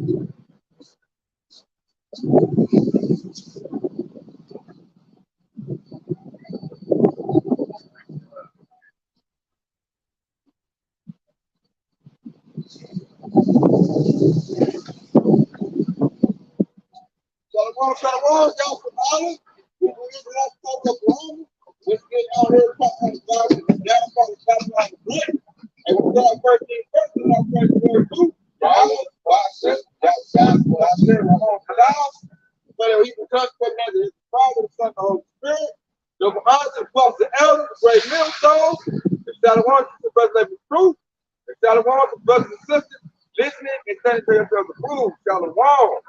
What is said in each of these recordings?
Shalom, y'all from Ireland. We were in Tulsa Oklahoma. Let's get out here and talk about it. Down from the top of the blood. And we start first thing first, and our first word too. Watch it. Watch it. Ramon Canals. So he can touch for another his Father, the Son, the Holy Spirit. So for us, and plus the elders, the great millstones. The Shalom to the brother living truth. The Shalom to brothers and sisters listening and turning to themselves the food. Shalom.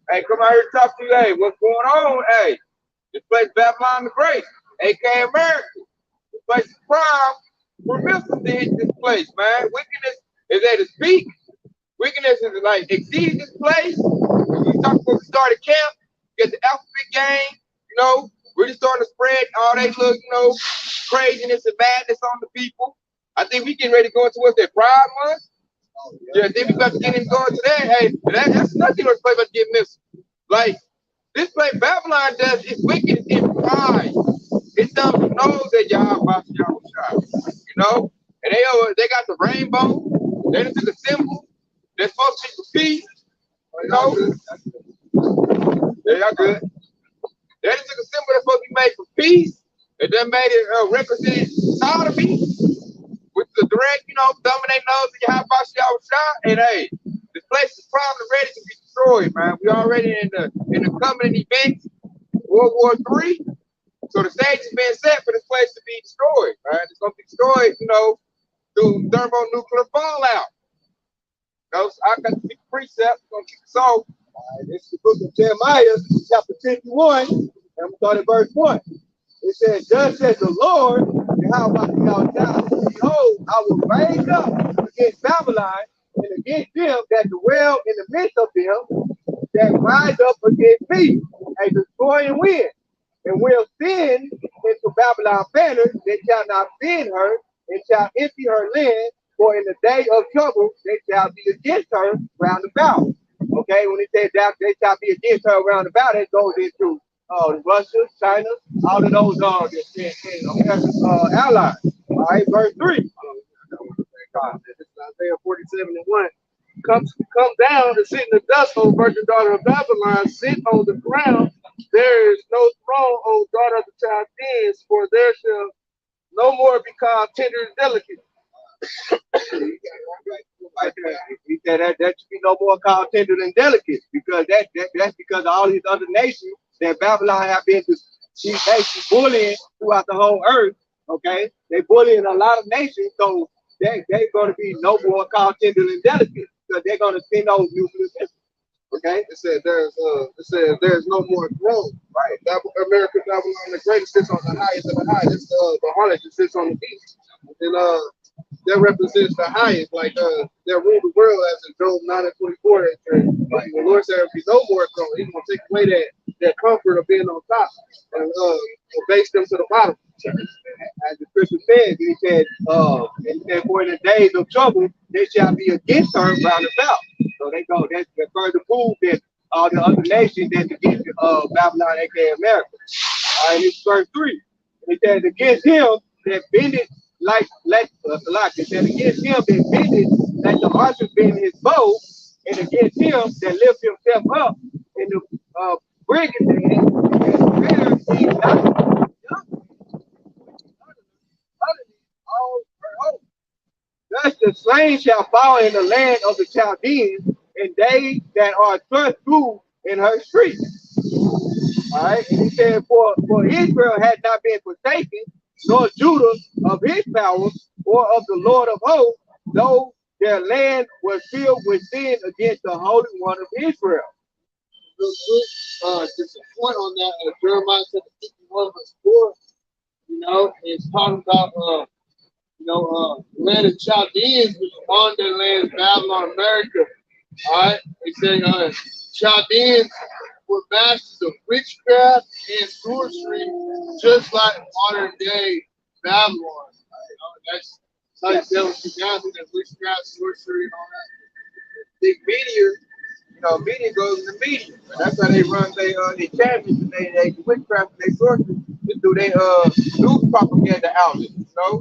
Hey, come out here and talk to you. Hey, what's going on? Hey, this place Babylon the Great, aka America. This place is prime for missiles to hit this place, man. Wickedness is at its peak. Wickedness is like exceeding this place. When we talk about the started camp, get the alphabet gang, really starting to spread all they little, craziness and madness on the people. I think we getting ready to go into what's that Pride Month. Yeah, I think we about to get him going today. Hey, that's nothing to play about to get missed. Like, this place, Babylon does, it's wicked in pride. It's dumb to know that y'all about y'all shot, And they got the rainbow. They done took a symbol that's supposed to be for peace, Yeah, y'all good. They done took a symbol that's supposed to be made for peace. And then made it represent sodomy. With the direct, thumbing their nose in your hot box, y'all shot. And hey, this place is primed and ready to be destroyed, man. We already in the coming events, World War III. So the stage has been set for this place to be destroyed, right? It's gonna be destroyed, through thermonuclear fallout. So I got the precept, gonna keep us off. This is the book of Jeremiah, chapter 51, and I'm starting at verse 1. It says, "Thus says the Lord, behold, I will raise up against Babylon and against them that dwell in the midst of them that rise up against me, and destroy and win, and will send into Babylon banners that shall not fear her, and shall empty her land, for in the day of trouble they shall be against her round about." Okay, when it says that they shall be against her round about, it goes into Russia, China, all of those American allies. All right, verse 3. This is Isaiah 47:1. Come down and sit in the dust, O virgin daughter of Babylon. Sit on the ground. There is no throne, O daughter of the Chaldeans, for there shall no more be called tender and delicate. He said that should be no more called tender and delicate, because that's because all these other nations that Babylon have been she's basically bullying throughout the whole earth. Okay, they bullying a lot of nations, so they're going to be no more called tender and delicate, because they're going to send those nuclear missiles. Okay, it said there's no more throne. Right, America, Babylon the Great sits on the highest of the high. This the harlot that sits on the beast, and that represents the highest, like that rule the world, as in Job 9:24. Like the Lord said, if there's no more throne, He's gonna take away that comfort of being on top and base them to the bottom. As the scripture says, he said, for in the days of trouble, they shall be against her round about. So they go, that's further proof that all the other nations that's against Babylon, aka America. All right, it's verse 3. It says, against him that bended like it said, against him that bended like the archer bend his bow, and against him that lifts himself up in the brigand and there he not all her hope. Thus the slain shall fall in the land of the Chaldeans, and they that are thrust through in her streets. All right, and he said, for Israel had not been forsaken, nor Judah of his power, or of the Lord of hosts, though their land was filled with sin against the Holy One of Israel. Just a point on that, Jeremiah 51 verse 4, it's talking about the land of Chaldeans, which on their land, Babylon, America. All right, it said Chaldeans were masters of witchcraft and sorcery, just like modern day Babylon. That's how you deal with that witchcraft, sorcery, and all that. Big meteor You know, media goes to media. And that's how they run their champions and they witchcraft and they sorcery is through their news propaganda outlets. You know,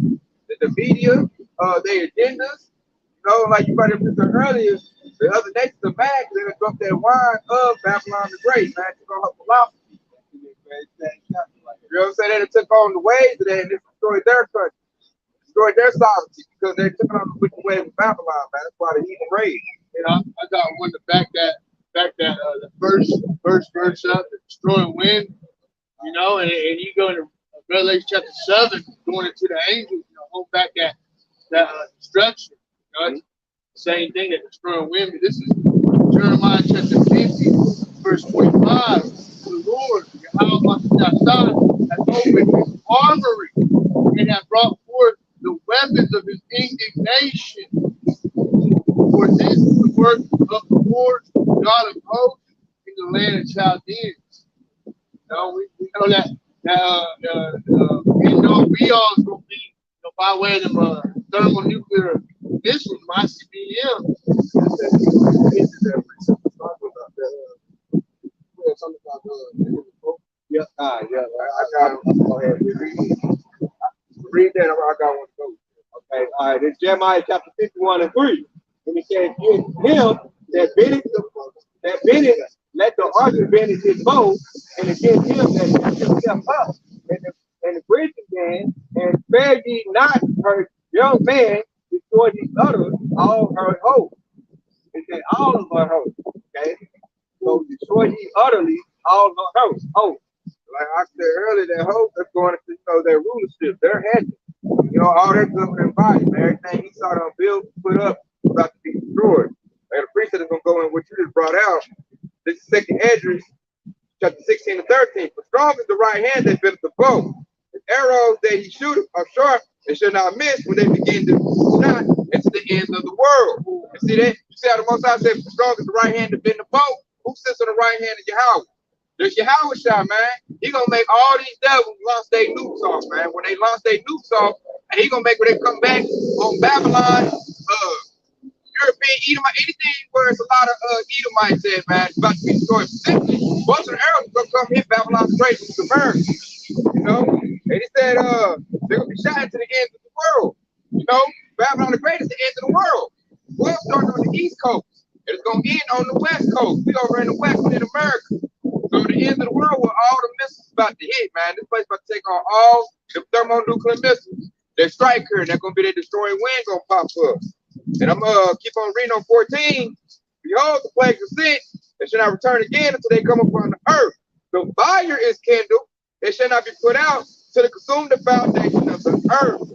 the media, their agendas. You know, like you brought up earlier, the other nations are mad because they done drunk that wine of Babylon the Great, man. Took on her philosophy. You know what I'm saying? They done took on the ways of that and they destroyed their country, destroyed their sovereignty because they took on the wicked ways of Babylon, man. That's why the heathen rage. You know, I got one to back that the first verse up, the destroying wind. You know, and you go into Revelation chapter 7, going into the angels. You know, hold back that destruction. You know, it's the same thing that destroying wind. But this is Jeremiah chapter 50, verse 25. The Lord, Yahweh has opened his armory and has brought forth the weapons of his indignation. For this is the work of the Lord, God of hosts, in the land of Chaldeans. You know, we know that we all is going to be, you know, by way of them thermonuclear missiles, ICBM. Yeah, I got go ahead. Read that. I got one to go. Okay, all right. It's Jeremiah chapter 51 and 3. And it says, him that biddeth, let the archer bend his bow, and against him that lifts himself up, and the bridge again, and spare ye not her young man, destroy ye utterly all her host. It said all of her host. Okay? So destroy ye utterly all her host. Oh, like I said earlier, that host that's going to, you know, their rulership, their head. You know, all their governing bodies, everything he saw them build, put up, about to be destroyed. And the priesthood is going to go in what you just brought out. This is 2nd Esdras, chapter 16 and 13. For strong is the right hand that buildeth the bow. The arrows that he shooteth are sharp and shall not miss when they begin to shot into the ends of the world. You see that? You see how the Most High said, for strong is the right hand to bend the bow? Who sits on the right hand of Yahweh? There's Yahweh shot, man. He gonna make all these devils launch their nukes off, man. When they launch their nukes off, and he gonna make when they come back on Babylon, European, Edomite, anything where it's a lot of Edomites in, man, it's about to be destroyed. Simply, most of the arrows gonna come hit Babylon's great from America. You know? And he said they're gonna be shot into the ends of the world. You know, Babylon the Great is the end of the world. We're starting on the East Coast. And it's gonna end on the West Coast. We over in the West in America. So the end of the world where all the missiles about to hit, man. This place about to take on all the thermonuclear missiles. They strike here, and they're gonna be the destroying wind gonna pop up. And I'm keep on reading on 14. Behold, the plagues are sent, they shall not return again until they come upon the earth. The fire is kindled, it shall not be put out till it consume the foundation of the earth.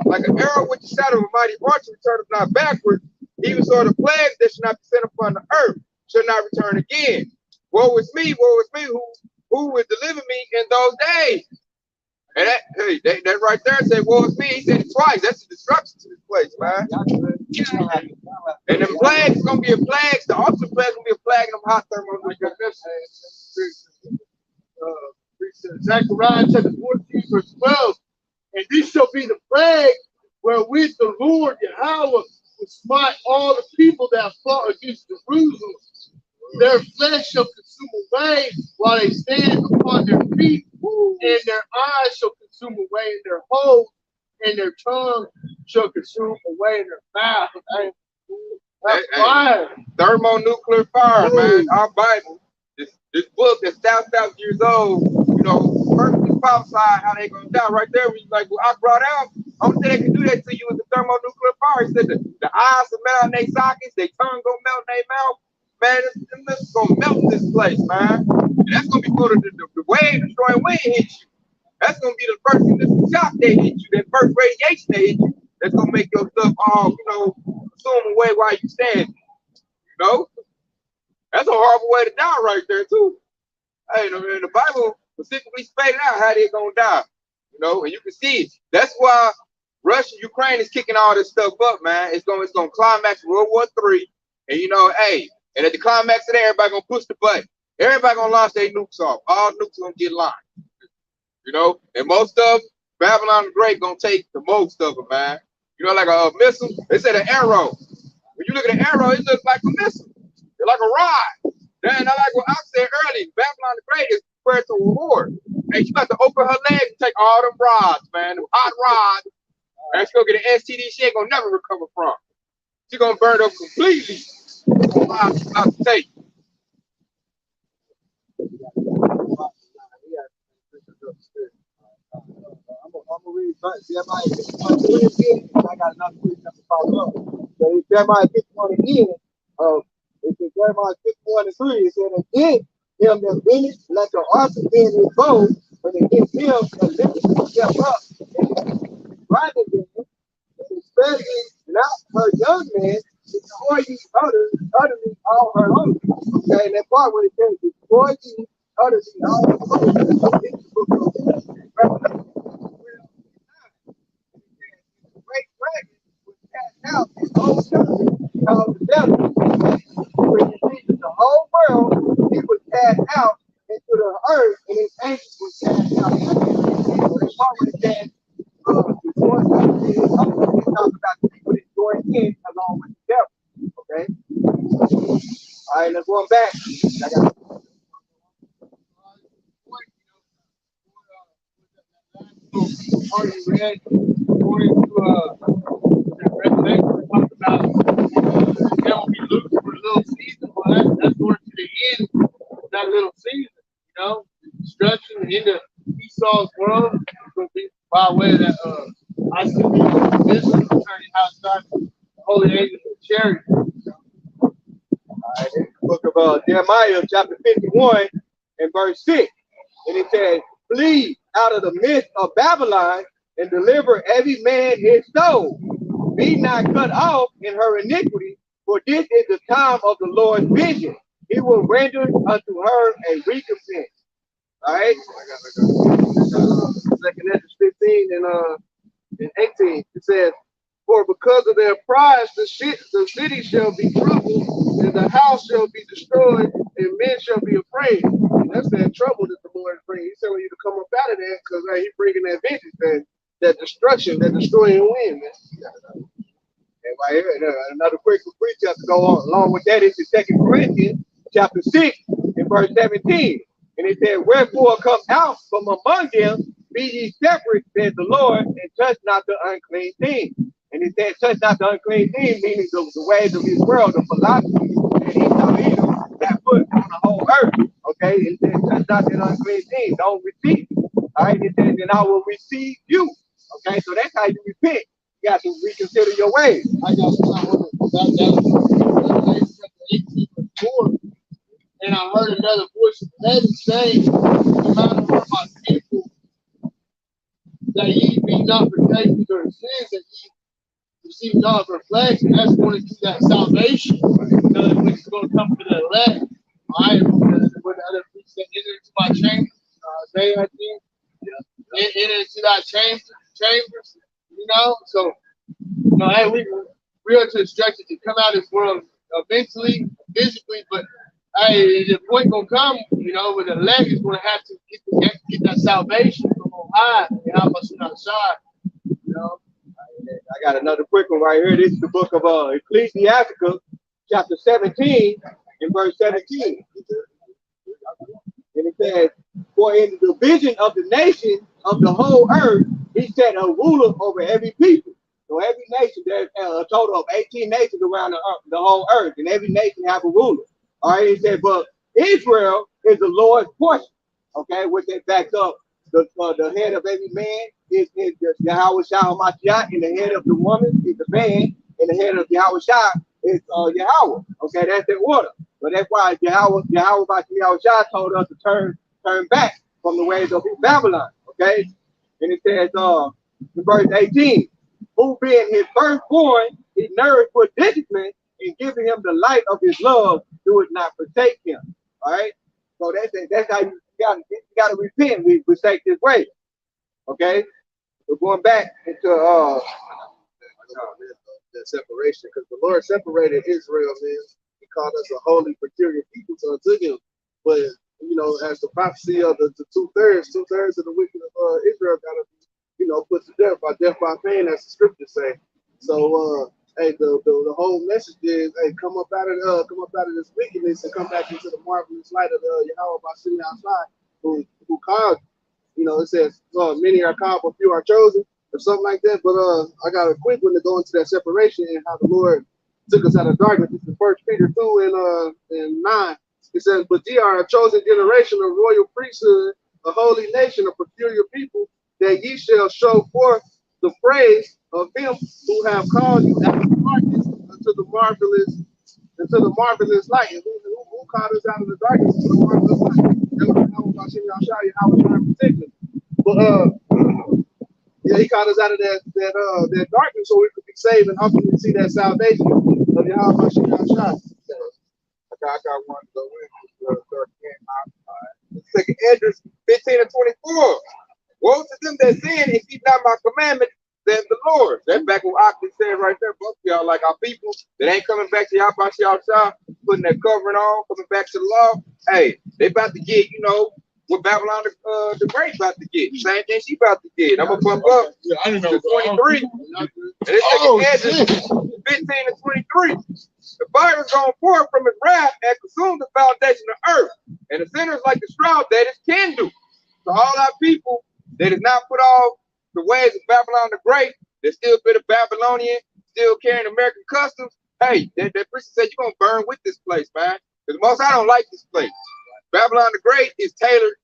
Like an arrow with the shadow of a mighty archer returneth not backwards, even so the plagues that shall not be sent upon the earth shall not return again. Woe is me, who will deliver me in those days? And that right there said, woe is me. He said it twice. That's the destruction to this place, man. And the plague's gonna be a plague. The ultimate plague gonna be a plague in them hot thermonuclear missiles. Zechariah chapter 14, verse 12. And this shall be the plague wherewith the Lord Yahweh will smite all the people that fought against Jerusalem. Their flesh shall consume away while they stand upon their feet, and their eyes shall consume away in their holes, and their tongue shall consume away in their mouth. That's fire. Thermonuclear fire, man. Our Bible, this book that's 1,000 years old, you know, perfectly prophesied how they gonna die. Right there, when you like, well, I brought out, only thing they can do that to you is the thermonuclear fire. He said the eyes will melt in their sockets, their tongue gonna melt in their mouth. Man, this is gonna melt this place, man. And that's gonna be for the wave destroying wind hits you. That's gonna be the first thing, the shock that hit you, that first radiation that hit you. That's gonna make your stuff all, you know, consume away while you stand. You know? That's a horrible way to die right there, too. Hey, and the Bible specifically stated out how they're gonna die. You know, and you can see it. That's why Russia, Ukraine is kicking all this stuff up, man. It's gonna climax World War III. And you know, hey, and at the climax of that, everybody gonna push the button. Everybody gonna launch their nukes off. All nukes gonna get launched. You know, and most of Babylon the Great gonna take the most of them, man. You know, like a missile. They said an arrow. When you look at an arrow, it looks like a missile. They're like a rod. Then like what I said earlier, Babylon the Great is prepared to reward. And she about to open her legs and take all them rods, man, them hot rods. And she's gonna get an STD she ain't gonna never recover from. She's gonna burn up completely. Wow, she's about to take. I'm gonna read Jeremiah 51 again. I got another quick to follow up. So Jeremiah 51 again. It's in Jeremiah 51 and 3. It said, again, him that finished, let the archer be in his bow, but against him that lifted himself up and grinded them, and especially not her young man, destroy ye utterly all her own. Okay, and that part where it says, destroy ye utterly all her own. It's the book of Revelation. Great dragon was cast out in the whole country called the devil. When you see the whole world, he was cast out into the earth, and his angels was cast out. So that's why when it says, before it talks about the people that joined in along with the devil. Okay? All right, let's go back. I got already read according to Revelation, talked about that will be loose for a little season. Well, that's going to the end of that little season, you know, destruction into Esau's world. It's going to be by way of that I see this turning outside the holy angels of charity. All right, in the book of Jeremiah, chapter 51, and verse 6, and it says, "Flee out of the midst of Babylon and deliver every man his soul. Be not cut off in her iniquity, for this is the time of the Lord's vision. He will render unto her a recompense." All right. Second Ezra 15 and 18. It says, "For because of their pride, the city shall be troubled, and the house shall be destroyed, and men shall be afraid." And that's that trouble that the Lord brings. He's telling you to come up out of that because he's bringing that vengeance, that destruction, that destroying wind, man. And right here, another quick precept to go on along with that is the 2 Corinthians chapter 6 and verse 17. And it said, "Wherefore come out from among them, be ye separate, says the Lord, and touch not the unclean thing." And it said, touch not the unclean thing, meaning the ways of his world, the philosophy that that put on the whole earth. Okay, it says, touch not the unclean thing, don't receive. All right, it says, "and I will receive you." Okay, so that's how you repent. You got to reconsider your ways. I got that 18 verse 4. And I heard another voice from heaven saying, "The matter of my people, that ye be not partakers of their sins, that ye receive not of her flesh," and that's going to do that salvation. Because when it's going to come for the elect, I am when the other preachers that enter into my chamber, they I think, enter into that chambers, you know. So, you know, hey, we are to instructed to come out of this world mentally, physically, but hey, the point gonna come, you know, when the elect is gonna have to get that salvation from on high and help us from outside, you know. I got another quick one right here. This is the book of Ecclesiasticus, chapter 17, and verse 17. And it says, "For in the division of the nation of the whole earth, he set a ruler over every people." So every nation, there's a total of 18 nations around the whole earth, and every nation have a ruler. All right, he said, "But Israel is the Lord's portion." Okay, which that backs up the head of every man is Yahweh Shah Mashiach, and the head of the woman is the man, and the head of Yahweh Shah is Yahweh. Okay, that's the order. So that's why Yahweh Shah told us to turn back from the ways of Babylon. Okay, and it says in verse 18, "Who being his firstborn, he nourished with discipline, and giving him the light of his love, do it not forsake him." All right, so that's how you gotta repent. We forsake this way. Okay, we're going back into that separation, because the Lord separated Israel, man. He called us a holy, peculiar people unto him. But you know, as the prophecy of the two-thirds of the wicked of Israel gotta be, you know, put to death by pain, as the scriptures say. So hey, the whole message is, hey, come up out of this wickedness and come back into the marvelous light of the Yahweh by sitting outside, who called you. You know, it says, many are called, but few are chosen, or something like that. But I got a quick one to go into that separation and how the Lord took us out of darkness. This is First Peter 2 and 9. It says, but ye are a chosen generation, a royal priesthood, a holy nation, a peculiar people, that ye shall show forth the praise of him who have called you out of darkness into the marvelous light. And who called us out of the darkness into the marvelous light? That's what I'm show you how we're trying to protect us. But yeah, he called us out of that darkness so we could be saved and hopefully see that salvation of Yahweh Shah. I got one to go with. Second Esdras 15 and 24. Woe to them that sin and keep not my commandments, says the Lord. That's back what Oxley said right there, both of y'all, like our people that ain't coming back to Yahweh Shah, putting that covering on, coming back to the law. Hey, they about to get, what Babylon the Great about to get. Same thing she about to get. I'm gonna bump up to 23. And it's Esdras 15 and 23. The fire is going forth from his wrath and consume the foundation of earth, and the sinners like the straw that is kindled. So all our people that is not put off the ways of Babylon the Great, that still bit of Babylonian, still carrying American customs. Hey, that priest said you're gonna burn with this place, man. Because most I don't like this place. Babylon the Great is tailored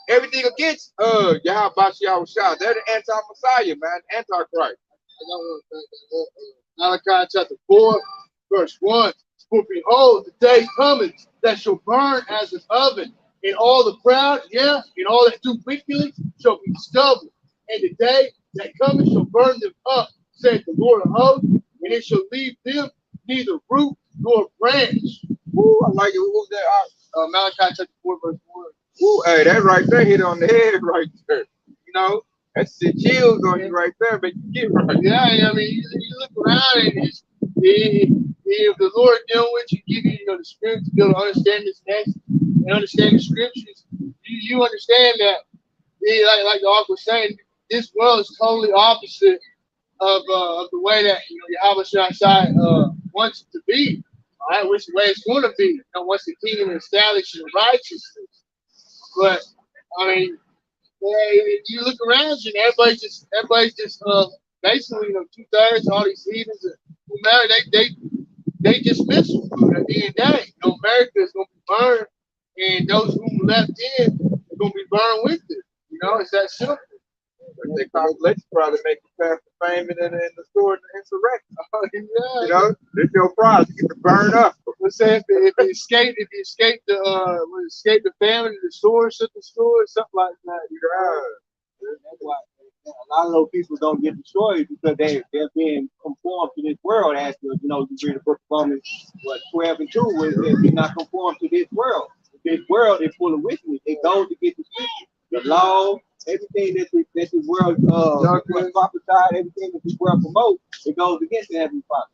everything against Yahweh Shah. They're the anti-Messiah, man, antichrist. Malachi chapter 4, verse 1. For behold, the day cometh that shall burn as an oven, and all the proud, and all that do wickedly shall be stubble. And the day that cometh shall burn them up, saith the Lord of hosts, and it shall leave them neither root nor branch. Ooh, I like it. What was that? Malachi chapter 4, verse 1. Ooh, hey, that right there hit on the head right there. That's the chills on you right there, but you get right. Yeah, I mean, you look around and if the Lord dealing with you, give you, the spirit to be able to understand this text and understand the scriptures, you understand that, like the author was saying, this world is totally opposite of the way that Yahweh Shai wants it to be. All right, which way it's going to be. Once the kingdom is established in righteousness. But I mean, you look around you, and everybody's just basically 2/3 all these heathens who marry, they dismiss them at the end of the day. America is going to be burned, and those who left in are going to be burned with it. It's that simple. They probably make you pass the fame and the sword and insurrection. Yeah. This your prize. You get to burn up. Let's say if you escape the famine, the sword, something like that. That's why a lot of those people don't get destroyed because they're being conformed to this world. As you read the book of Romans, 12 and 2, where it says, "Be not conformed to this world." This world is full of wickedness. It goes against the scripture, the law, everything that this world prophesied, everything that this world promotes, it goes against the heavenly Father.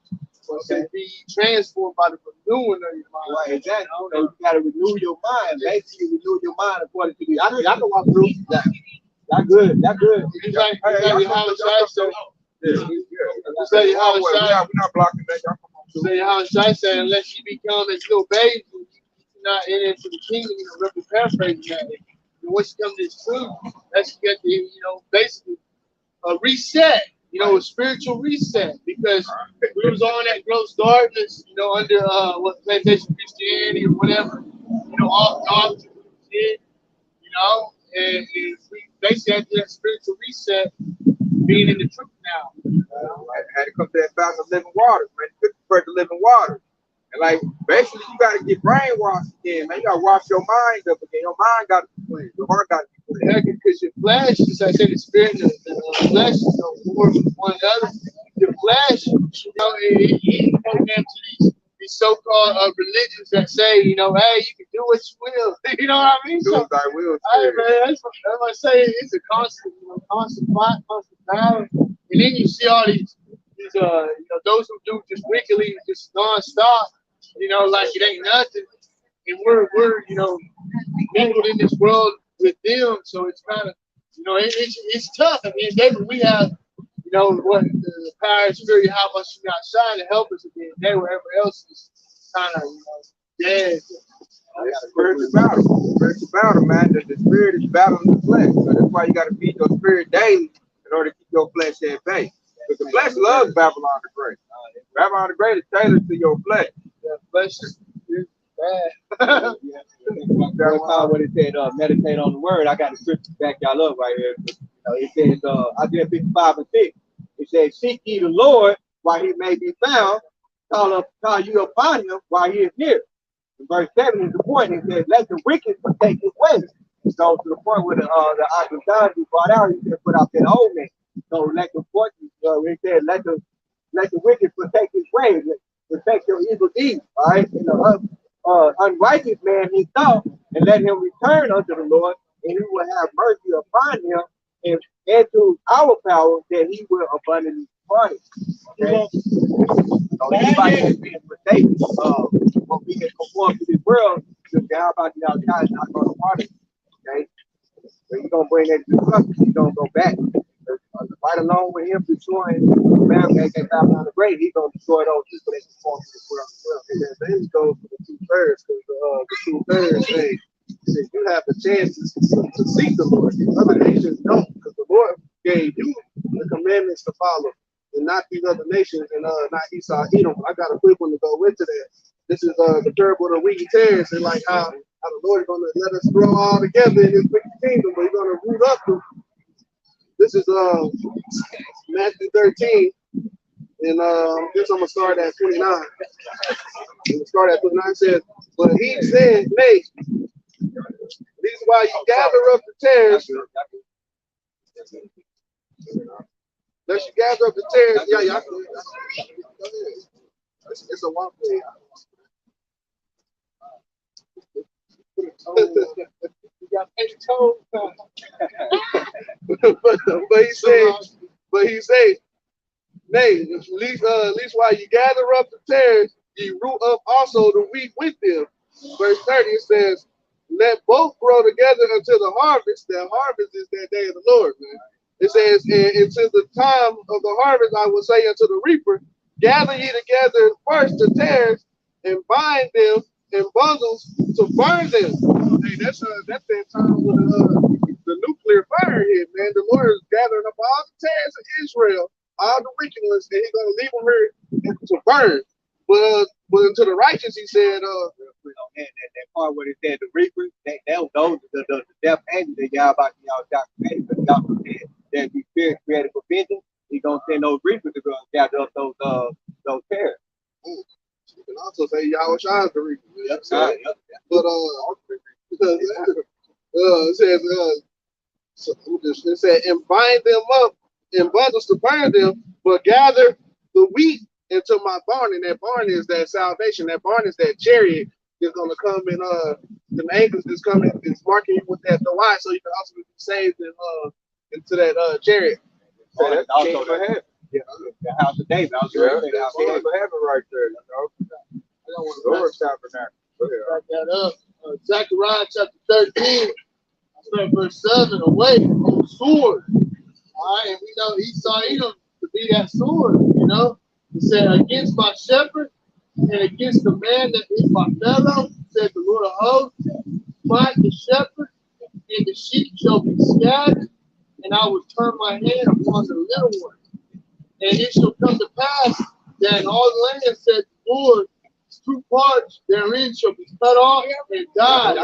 Okay. Be transformed by the renewing of your mind. Right, exactly. So you got to renew your mind. Basically, renew your mind according to the. I can walk through that. That's good. That's good. It's like Yahweh Shai said. We're not blocking that. Yahweh Shai said, unless you become as little babies, you're not enter into the kingdom. Roughly paraphrasing that. Once you come to this truth, that's get the basically a reset. A spiritual reset, because we was on that gross darkness, under what plantation Christianity or whatever, off doctrine, and we basically had to do that spiritual reset, being in the truth now. Had to come to that fountain of living waters, man. You couldn't the living waters. And basically you gotta get brainwashed again, man. You gotta wash your mind up again. Your mind gotta be clean. Your heart gotta be clean. Yeah, because your flesh, as I said, the spirit and the flesh is war with one another. Your flesh, it programmed to these so-called religions that say, hey, you can do what you will. You know what I mean? Do what I will. Hey, man, that's what I say. It's a constant fight, constant battle. And then you see all these those who do just wickedly, just non-stop, like it ain't nothing. And we're mingled in this world with them, so it's kind of, it's tough. I mean, David, we have, know what the power of spirit, how much you got shine to help us again. Day wherever else is kind of dead. It's spiritual battle. Spiritual battle, man. The spirit is battling the flesh. So that's why you got to feed your spirit daily in order to keep your flesh at bay. Because the flesh loves Babylon the Great. Babylon the Great is tailored to your flesh. The flesh is bad. That's what it said, meditate on the word. I got the scripture to back y'all up right here. It says, Isaiah 55 and 6. It says, seek ye the Lord while he may be found. Call you upon him while he is near. In verse 7 is the point. It says, let the wicked forsake his ways. So to the point where the John you brought out, he said, put out that old man. So let the point, it said, let the wicked forsake his ways, forsake your evil deeds. All right, unrighteous man his thought, and let him return unto the Lord, and he will have mercy upon him, and to our power that he will abundantly pardon. Okay? So anybody that's being forsaken, when we get conformed to this world, how about God is not going to pardon? Okay, so you're gonna bring that to the customer, you're gonna go back. Right along with him destroying Babylon the Great, he's gonna destroy those people that conform to this world as well. And then he goes to the 2/3, because the 2/3 say that you have the chance to seek the Lord. The other nations don't, because the Lord gave you the commandments to follow, and not these other nations, and not Esau, Edom. I got a quick one to go into that. This is the parable of the wheat and tares, and like how the Lord is going to let us grow all together in His wicked kingdom, but He's going to root up the. This is Matthew 13, and I guess I'm gonna start at 29. I'm gonna start at 29. It says, but he said, nay, this is why you gather up the tares. Unless you gather up the tares, yeah, y'all can. It's a one way. but he said, nay, at least while you gather up the tares, you root up also the wheat with them. Verse 30 it says, let both grow together until the harvest. The harvest is that day of the Lord, man. It says, and until the time of the harvest, I will say unto the reaper, gather ye together first the tares and bind them in bundles to burn them. Hey, that's that time with the nuclear fire here, man. The Lord is gathering up all the tares of Israel, all the wicked ones, and He's going to leave them here to burn. But to the righteous, He said, that part where it said the reapers, those are the death angels that y'all about y'all got created, but y'all said that the spirit created for vengeance. He's gonna send those reapers to go and gather up those tares. you can also say Yahweh shines the reaper. Yep. But it says, it said, and bind them up in bundles to burn them, but gather the wheat into my barn. And that barn is that salvation. That barn is that chariot that's going to come in. The angels that's coming is marking you with that Delight, so you can also be saved into that chariot. So that's also for heaven. Yeah, the house of David. I was going to say the house of David for heaven right there. You know? I don't want to back that up. Zechariah chapter 13, verse 7, away from the sword. All right, and we know Esau Edom to be that sword, you know. It said, against my shepherd and against the man that is my fellow, said the Lord of hosts, smite the shepherd, and the sheep shall be scattered, and I will turn my hand upon the little one. And it shall come to pass that in all the land, said the Lord, 2 parts therein shall be cut off and die,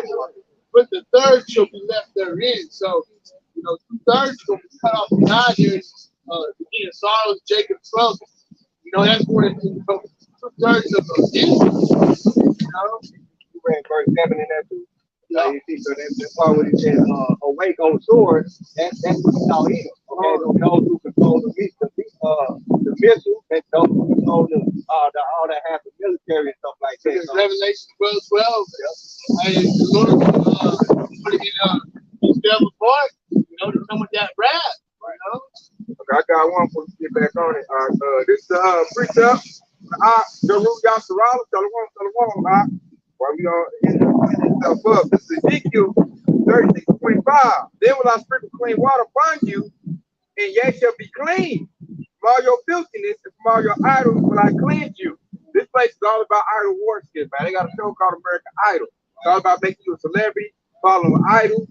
but the third shall be left therein. So, you know, 2/3 shall be cut off and die during the beginning of sorrows, Jacob's trouble. You know, that's where 2/3 of the Israel. You know, you read verse 7 in that too. You see, so that's part where it says, awake, O sword, that's what you call Edom. Okay, those who control the missile, and those who control all that have the military and stuff like that. So, Revelation 12:12. Hey, the Lord put it in his devil's heart, you know, to come with that wrath, you know. Okay, I got one for you to get back on it. This is the precept. The root Yasserala, Shalom, while we are in this up. This is Ezekiel 36:25. Then will I sprinkle clean water upon you, and ye shall be clean. from all your filthiness and from all your idols will I cleanse you. This place is all about idol worship, man. They got a show called American Idol. It's all about making you a celebrity, following idols.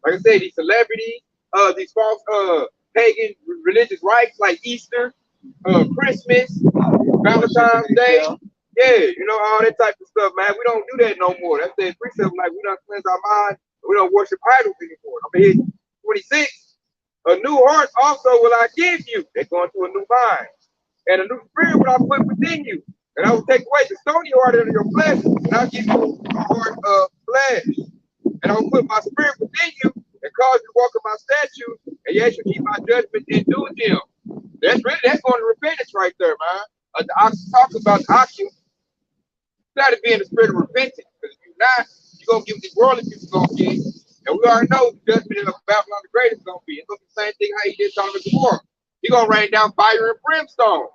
Like I said, these celebrities, these false pagan religious rites like Easter, Christmas, Valentine's Day. Yeah, you know, all that type of stuff, man. We don't do that no more. That's the precept, like we don't cleanse our mind. We don't worship idols anymore. I'm here 26. A new heart also will I give you. They're going to a new mind. And a new spirit will I put within you. And I will take away the stony heart out of your flesh. And I'll give you a heart of flesh. And I will put my spirit within you and cause you to walk in my statutes. And yes, you keep my judgment and do them. That's going to repentance right there, man. The ox talks about the ox. You got to be in the spirit of repentance. Because if you're not, you're going to give these worldly people going to get. And we already know the judgment of Babylon the Great is going to be. It's going to be the same thing how he did Sodom and Gomorrah. He's going to rain down fire and brimstone.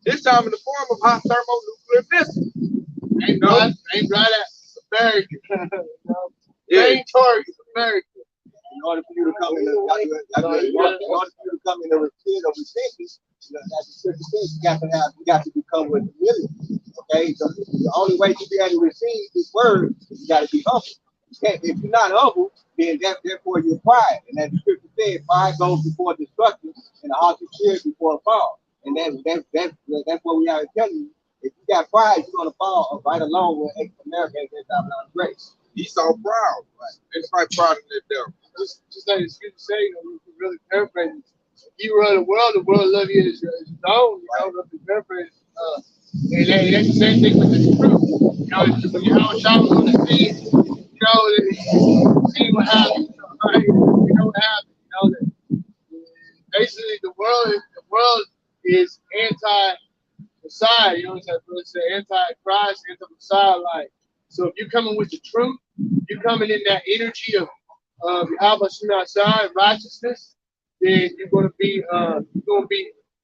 This time in the form of hot thermonuclear missiles. Ain't right at America. Main target America. In order for you to come in, in order for you to come in a spirit of repentance, as the scripture says, you got to become with humility. Okay, so the only way to be able to receive this word, you got to be humble. Okay, if you're not humble, then therefore you're pride. And as the scripture says, pride goes before destruction, and a haughty spirit before a fall. And that's what we are telling you. If you got pride, you're gonna fall right along with America and Babylon's grace. Esau proud, right? It's like proud of their devil. Just like the scripture say, you know, we can really paraphrase it. If you run the world love you as your own, you know, to paraphrase. And that's the same thing with the truth. You know, when you have a shot on the scene, you know, see what happens, right? You know what happens, you know, that basically the world is anti-Messiah, you know what I'm saying? It's anti-Christ, anti-Messiah, like. So if you're coming with the truth, you're coming in that energy of Yahawashi righteousness, then you're gonna be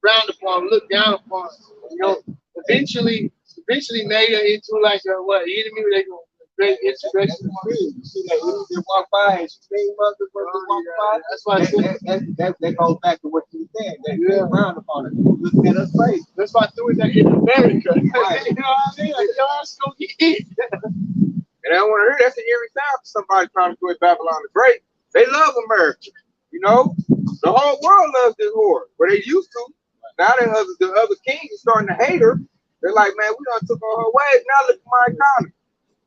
frowned upon, looked down upon. You know, eventually made it into like a enemy they gonna great integration. You see that they walk by and stream others walk by. That's why that goes back to what you were saying. They frowned upon it. Looking at us crazy. That's why I threw that in America. Right. You know what I mean? Like, y'all just go get it. And I don't want to hear that's an eerie sound to somebody trying to join Babylon the Great. They love America. You know, the whole world loves this whore. Where they used to. Now the other kings are starting to hate her. They're like, man, we done took on her ways. Now look at my economy.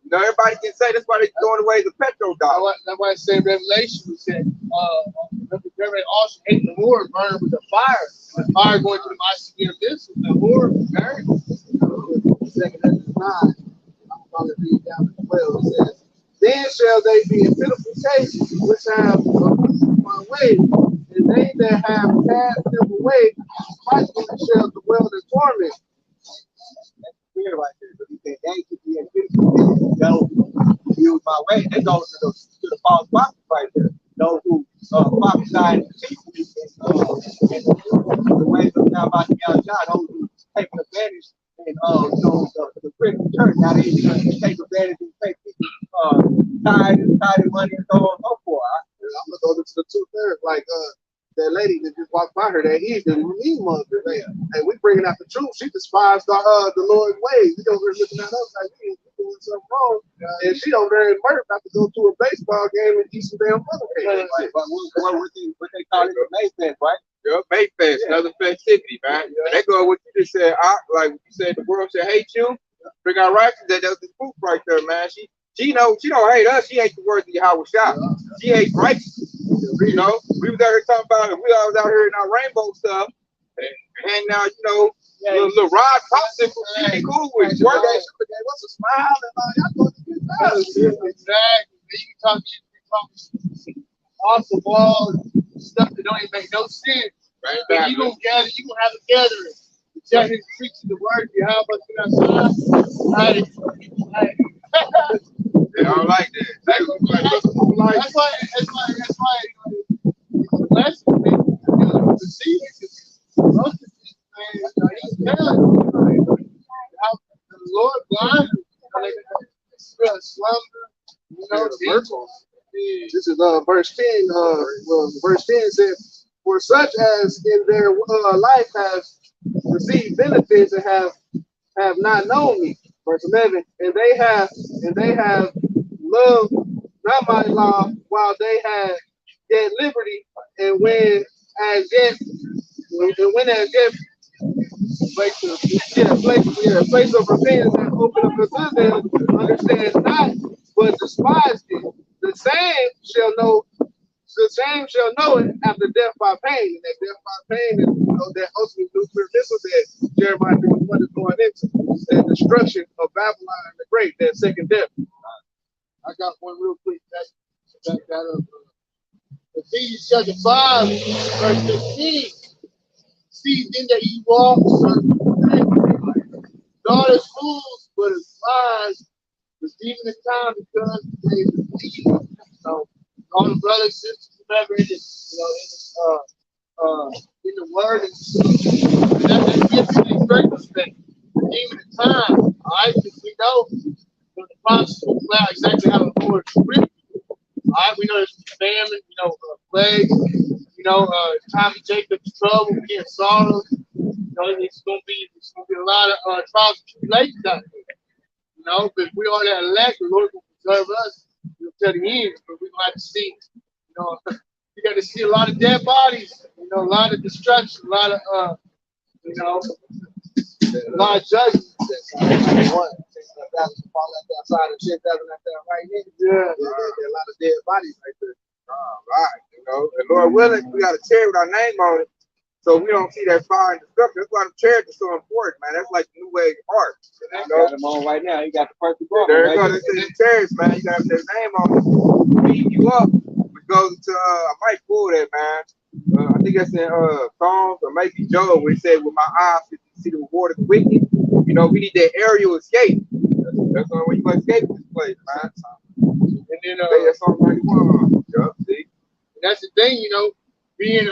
You know, everybody can say that's why they're throwing away the petrodollar. That's why I say Revelation we said, everybody also hate the whore, burn with the fire. And the fire going to the Mycenaean abyss. The whore, married. Second Ezra 9, I'm going to read down to 12. It says, then shall they be in pitiful cases which have my way, and they that have cast them away, frightfully shall dwell in torment. Right there. But he said, they could be in pitiful cases, those who use my way. They go to the false prophets right there. Those who prophesy in the and the ways of now about the young God, those who take advantage and the Christian church. Now they take advantage and take tithe money and so on and so forth. I'm gonna go to the 2/3, like that lady that just walked by her that evening, me mother there. And we bringing out the truth. She despised the Lord's ways. We over here looking at us like we doing something wrong. And she over there in Murph have to go to a baseball game and eat some damn mother cake. Like, what they call it, Mayfest, right? Yeah, Mayfest, another festivity, man. And they go what you just said, like you said, the world should hate you. Bring out righteousness. That's the proof right there, man. She don't hate us. She hates the words of Yahweh Shah. She hates righteousness. You know, we was out here talking about it. We all was out here in our rainbow stuff and hanging out, you know, little rod popsicle. She be cool with it. Work ain't super gave us a smile and y'all going to get better. Exactly. You can talk off the wall stuff that don't even make no sense. Right. But you gonna gather, you gonna have a gathering. Just preaching the word, you have us outside. Right. They don't like that. That's why it's a lesson, man. To see it, most of these things, he's telling how the Lord blind, slumber, you know, This is verse 10. Verse 10 says, for such as in their life has received benefits and have not known me. Verse 11, and they have loved not my law while they had yet liberty, and when as yet place of repentance and open up unto them, understand not, but despise it. The same shall know. The same shall know it after death by pain. And that death by pain is, that ultimate nuclear missile that Jeremiah 51 is going into. That destruction of Babylon the Great, that second death. I got one real quick. Back that up. Ephesians chapter 5, verse 15. See then that ye walk not as fools, but as wise, receiving the time because they believe. So, all the brothers and sisters, whoever in this, in the word, that gives you a great respect. Redeeming the time, all right? Because we know the promises will play out exactly how the Lord written. All right, we know there's famine, plagues, time of Jacob's trouble, getting sorrow. It's gonna be a lot of trials and tribulations out there. But we are that elect, the Lord will preserve us till the end. But we're gonna have to see, you got to see a lot of dead bodies, a lot of destruction, a lot of judgment. Outside of shit that's right here. Yeah. There are a lot of dead bodies right there. All right, and Lord willing, we got a chair with our name on it, so we don't see that fire and destruction. That's why the chairs are so important, man. That's like the new way of art. Got them on right now. You got the perfect one. There you go. This is the chairs, man. You got their name on it. Beat you up. We go to I might pull that, man. I think that's in Psalms or maybe Job, where he said, "With my eyes you see the reward of the wicked." We need that aerial escape. That's the only way you gonna escape this place, man. And then that's Psalm 91. Yup, see. And that's the thing, being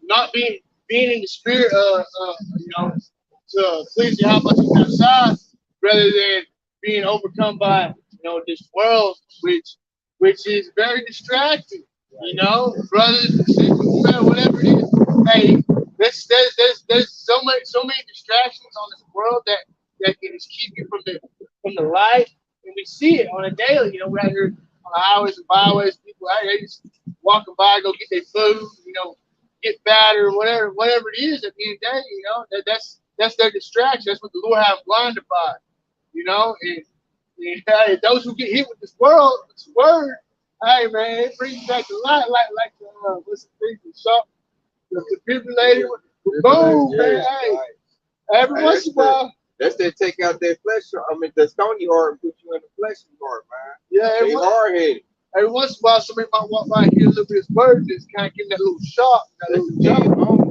not being in the spirit to please the how much is outside, rather than being overcome by this world, which is very distracting. Brothers and sisters, whatever it is. Hey, there's so many distractions on this world that can just keep you from the light, and we see it on a daily. We're out here on the highways and byways, people they just walking by, go get their food, get fatter, whatever it is. At the end of the day, that's their distraction. That's what the Lord have blinded by, and hey, those who get hit with this word, hey man, it brings back the light, like what's the thing, the shop, the defibrillator, boom, man, hey. Every once in a while. That's they take out their flesh. The stony heart and put you in the fleshy heart, man. Yeah, they hard headed. Every once in a while, somebody might walk by and hear a little bit of his word, just kind of give that little shock, that little jump.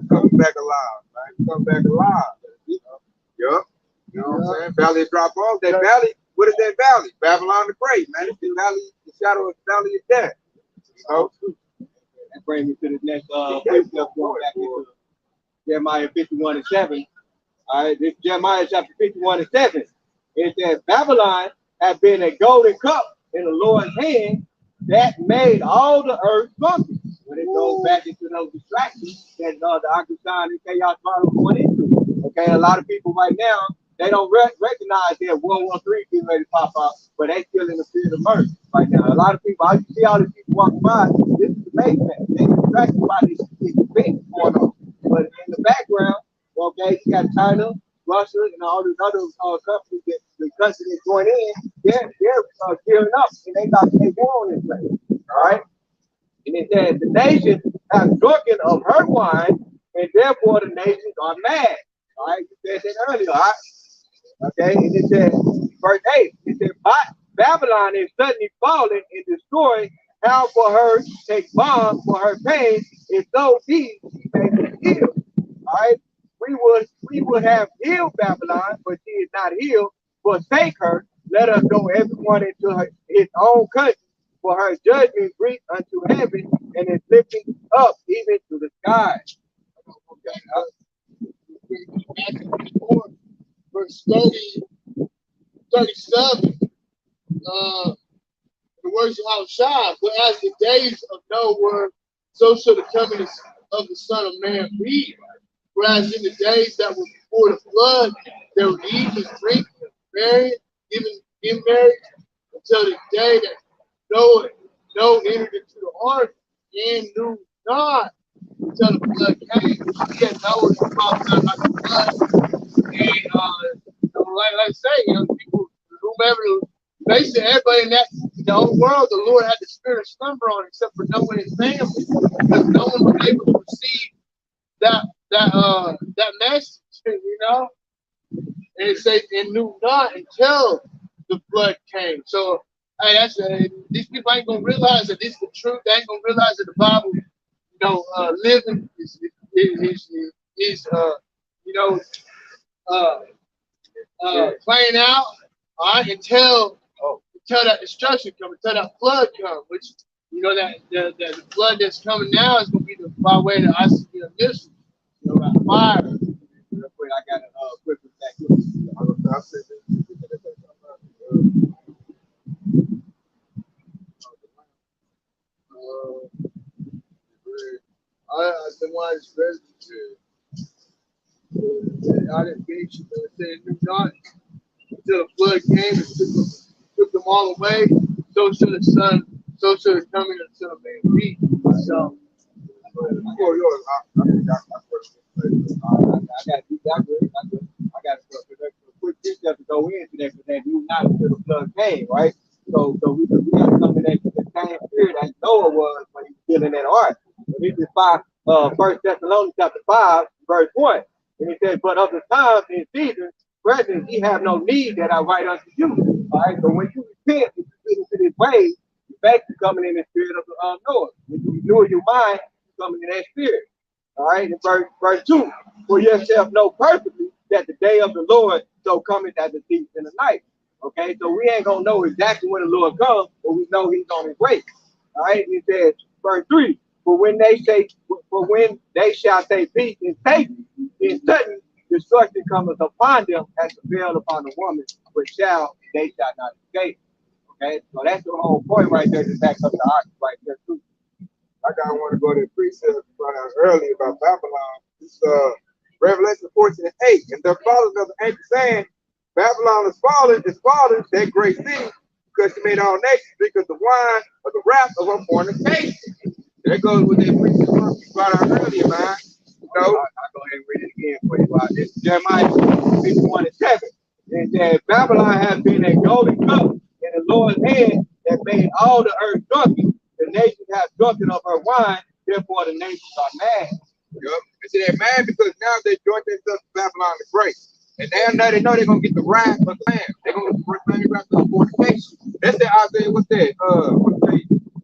Coming back alive, man. Come back alive. Yup. You know what I'm saying? Valley drop off. That valley. What is that valley? Babylon the Great, man. It's the valley, the shadow of the valley of death. That brings me to the next precept, going back into Jeremiah 51:7. All right, this Jeremiah chapter 51:7. It says, Babylon had been a golden cup in the Lord's hand that made all the earth drunken. When it goes back into those distractions that the Akashan and chaos are going into. Okay, a lot of people right now, they don't recognize that World War III getting ready to pop up, but they still in the field of mercy right now. A lot of people, I see all these people walking by, this is amazing. They're distracted by this event going on. But in the background, okay, you got China, Russia, and all these other countries that the country is going in. They're gearing up, and they got to take war on this place. All right, and it says the nations have drunken of her wine, and therefore the nations are mad. All right, you said that earlier. All right, okay, and it says verse 8. It says Babylon is suddenly fallen and destroyed. How for her take bomb for her pain is so deep she may be healed. All right. We would have healed Babylon, but she is not healed. Forsake her, let us go everyone into his own country, for her judgment reach unto heaven, and is lifting up even to the sky. Verse 37. The words of Shah, whereas the days of Noah were so shall the coming of the Son of Man be. Whereas in the days that were before the flood, they were eating and drinking, marrying, even in marriage, until the day that Noah entered into the ark and knew not until the flood came. He had Noah to prophesy about the flood. And like I say, people, whomever, basically everybody in the whole world, the Lord had the spirit of slumber on, except for Noah and his family, because no one was able to receive that message, And it says, and knew not until the flood came. So, hey, these people ain't gonna realize that this is the truth. They ain't gonna realize that the Bible, living is playing out. All right, until that destruction comes, until that flood comes, which that the flood that's coming now is gonna be by way of the ICD missile, like fire. Real quick, I got a quick back. The one is ready to. I didn't finish it, but it said, "Do not until the flood came and took them all away. So shall the coming of the Son of Man be." So. I got a quick step to go into that because that knew not until the flood came, right? So we got something that the same spirit that Noah was when he was still in that ark. So this is 1 Thessalonians chapter 5, verse 1. And he says, "But of the times and seasons present, ye have no need that I write unto you." All right. So when you repent and you get into this way, you're basically coming in the spirit of Noah. When you renew your mind, you're coming in that spirit. All right, in verse 2, "For yourself know perfectly that the day of the Lord so cometh as a thief in the night." Okay, so we ain't gonna know exactly when the Lord comes, but we know he's on his way. All right, and it says, verse 3, for when they shall say peace and safety, then sudden destruction cometh upon them as the veil upon the woman, which they shall not escape. Okay, so that's the whole point right there to back up the ark right there too. I kind of want to go to the precept brought out earlier about Babylon. It's Revelation 14:8. And the fathers of the ancient saying, Babylon is fallen, that great city, because she made all nations drink of the wine of the wrath of her fornication. There goes with that precept we brought out earlier, man. I'll go ahead and read it again for you. This is Jeremiah 51:7. It says, Babylon has been a golden cup in the Lord's hand that made all the earth drunken. The nations have drunken of her wine, therefore the nations are mad. Yep. And see, they're mad because now they joined themselves to Babylon the Great. And they know they're going to get the wrath of the land. They're going to get the wrath of the fornication. That's the Isaiah, what's that?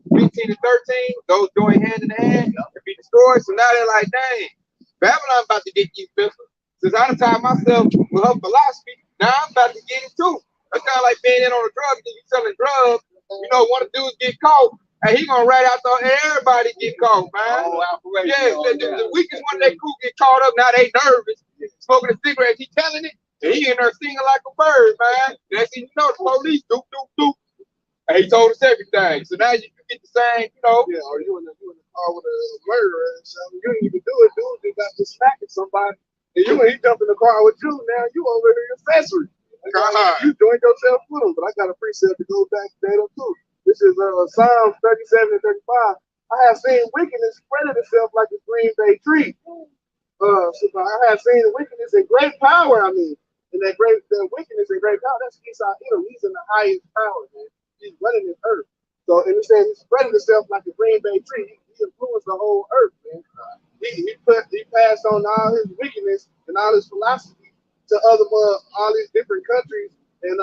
15 and 13, those join hand in hand to be destroyed. So now they're like, dang, Babylon about to get you, pistol. Since I done tied myself with her philosophy, now I'm about to get it too. That's kind of like being in on a drug deal. You selling drugs, one of the dudes get caught, and he gonna rat out there, everybody get caught, man. The weakest one of that crew get caught up, now they nervous, smoking a cigarette, he telling it, and he in there singing like a bird, man. Next thing you know, the police, doop, doop, doop. And he told us everything. So now you get the same, Yeah, or you in the car with a murderer and something. You didn't even do it, dude. You got to smacking somebody. And he jumped in the car with you, now you over there accessory. You joined yourself with him, but I got a precept to go back to that too. This is Psalms 37 and 35. I have seen wickedness spreading itself like a green bay tree. So I have seen wickedness in great power, and that wickedness in great power, that's Esau Edom. He's in the highest power, man. He's running this earth. So, and it says he's spreading himself like a green bay tree. He influenced the whole earth, man. He passed on all his wickedness and all his philosophy to all these different countries and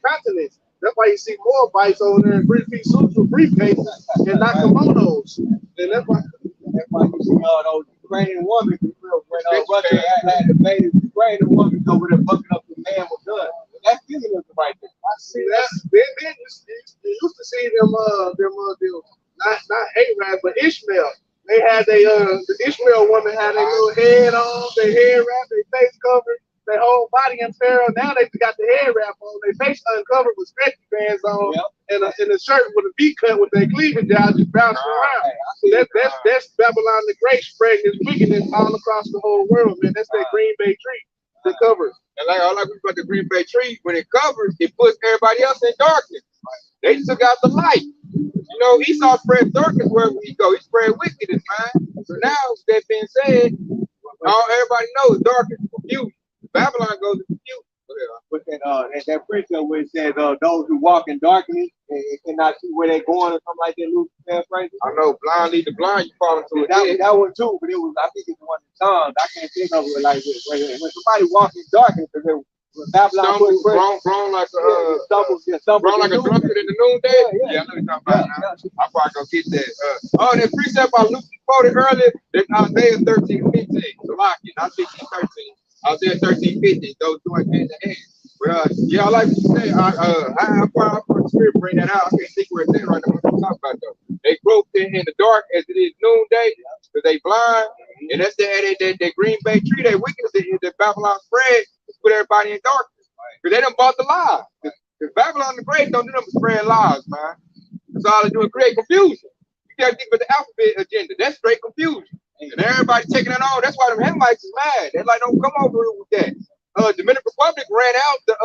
continents. That's why you see more bites over there in three-piece suits with briefcases and not kimonos. And that's why you see all those Ukrainian women when Russia had invaded Ukraine, the women over there bucking up the man with guns. That's feminism right there. I see that. Then you used to see them not Arab but Ishmael. They had the Ishmael woman had their little head on, their hair wrapped, their face covered. their whole body in apparel. Now they got the head wrap on, their face uncovered with stretchy bands on, and a shirt with a V cut with their cleavage out just bouncing around. That's Babylon the Great spreading this wickedness all across the whole world, man. That's that Green Bay tree that covers. And like I like about the Green Bay tree, when it covers, it puts everybody else in darkness. They took out the light. You know, Esau spread darkness wherever he go. He spread wickedness, man. So now, that being said, all everybody knows darkness, confusion. Babylon goes to confusion. But that precept where it says those who walk in darkness and cannot see where they're going or something like that, Luke paraphrase. I know, blind lead the blind, you fall into it. That one too, but it was, I think it's the one in Psalms. I can't think of it like this. When somebody walks in darkness, because Babylon grown like a drunkard in the noonday. Yeah, I know you're talking about now. I probably gonna get that. That precept by Luke quoted earlier, that's Isaiah 13:15. So lock it, not 15:13. Isaiah 13:50. Those doing hand to hand. Well, yeah, I like what you say. I the spirit bring that out. I can't think where it's at right now. What I'm talking about though. They grope in the dark as it is noonday, because they blind, and that's that Green Bay tree. They wickedness that Babylon spread. Put everybody in darkness, because they done bought the lies. Because Babylon the Great don't do them spread lies, man. That's all they do is create confusion. You gotta think about the alphabet agenda. That's straight confusion. And everybody taking it on. That's why them Hamites is mad. They're like, don't come over here with that. Dominican Republic ran out the